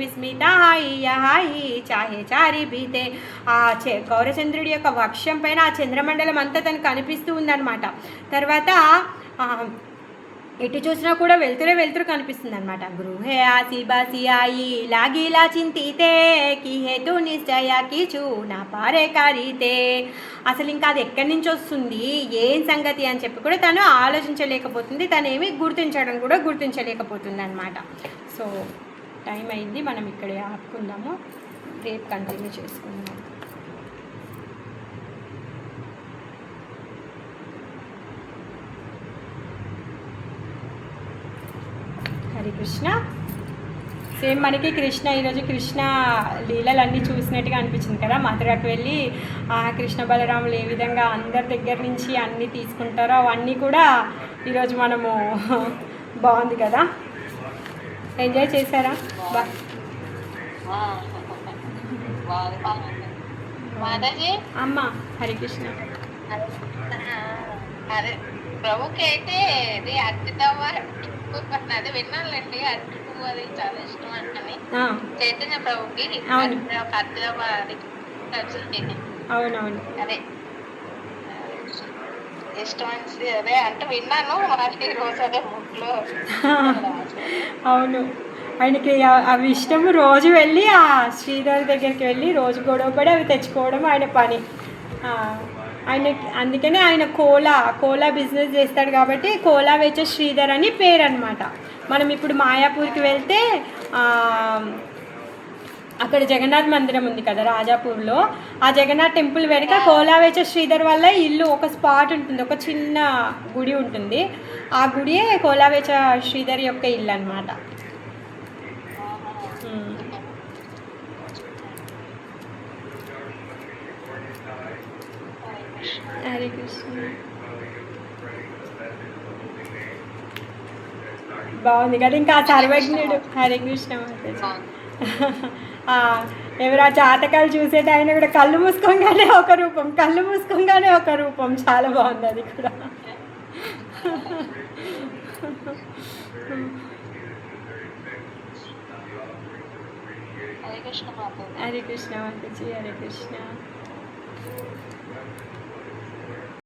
విస్మిత హాయి చాహే చారి బీతే. ఆ గౌరచంద్రుడి యొక్క వక్షం పైన ఆ చంద్రమండలం అంతా తనకు కనిపిస్తూ ఉందన్నమాట. తర్వాత ఎటు చూసినా కూడా వెలుతురు కనిపిస్తుంది అనమాట. గృహే ఆసి బాసి ఆయి లాగిలా చింతితే కి హేతు నిశ్చయ కీచు నా పారే కారితే. అసలు ఇంకా అది ఎక్కడి నుంచి వస్తుంది ఏం సంగతి అని చెప్పి కూడా తను ఆలోచించలేకపోతుంది, తనేమి గుర్తించలేకపోతుంది అనమాట. సో టైం అయింది, మనం ఇక్కడే ఆపుకుందాము, రేపు కంటిన్యూ చేసుకుందాం. హరి కృష్ణ. సేమ్ మనకి కృష్ణ ఈరోజు కృష్ణ లీలలన్నీ చూసినట్టుగా అనిపించింది కదా. మథురకు వెళ్ళి కృష్ణ బలరాములు ఏ విధంగా అందరి దగ్గర నుంచి అన్నీ తీసుకుంటారో అవన్నీ కూడా ఈరోజు మనము బాగుంది కదా, ఎంజాయ్ చేశారా? అమ్మ హరి కృష్ణ. అదే ఆ! అదే ప్రభుకి అయితే ఇది అరటిదవ్వ అదే విన్నానులెండి. అరటి పువ్వు అది చాలా ఇష్టం అని. ఆ, చైతన్య ప్రభుకి అవును అరటిదవ్వ అది అవునవును. అదే ఇష్టమనేసి అదే అంటే విన్నాను. మరి రోజు అదే బుక్‌లో రాశారు. అవును. ఆయనకి అవి ఇష్టము. రోజు వెళ్ళి ఆ శ్రీధర్ దగ్గరికి వెళ్ళి రోజు గొడవపడి అవి తెచ్చుకోవడం ఆయన పని. ఆ, ఆయనకి అందుకనే ఆయన కోలా బిజినెస్ చేస్తాడు కాబట్టి కోలా వేచే శ్రీధర్ అని పేరు అనమాట. మనం ఇప్పుడు మాయాపూర్కి వెళ్తే ఆ, అక్కడ జగన్నాథ్ మందిరం ఉంది కదా రాజాపూర్లో. ఆ జగన్నాథ్ టెంపుల్ వెనుక కోలావేచ శ్రీధర్ వల్ల ఇల్లు ఒక స్పాట్ ఉంటుంది, ఒక చిన్న గుడి ఉంటుంది. ఆ గుడియే కోలావేచ శ్రీధర్ యొక్క ఇల్లు అనమాట. హరే కృష్ణ. హరే కృష్ణ. బాగుంది కదా. ఇంకా ఆ సర్వజ్ఞుడు. హరే కృష్ణ మాతాజీ. బాగుంది. ఆ, ఎవరు ఆ జాతకాలు చూసేట ఆయన కూడా కళ్ళు మూసుకోగానే ఒక రూపం, కళ్ళు మూసుకోగానే ఒక రూపం. చాలా బాగుంది అది కూడా. హరే కృష్ణ మాతాజీ. హరే కృష్ణ మాతాజీ. హరే కృష్ణ.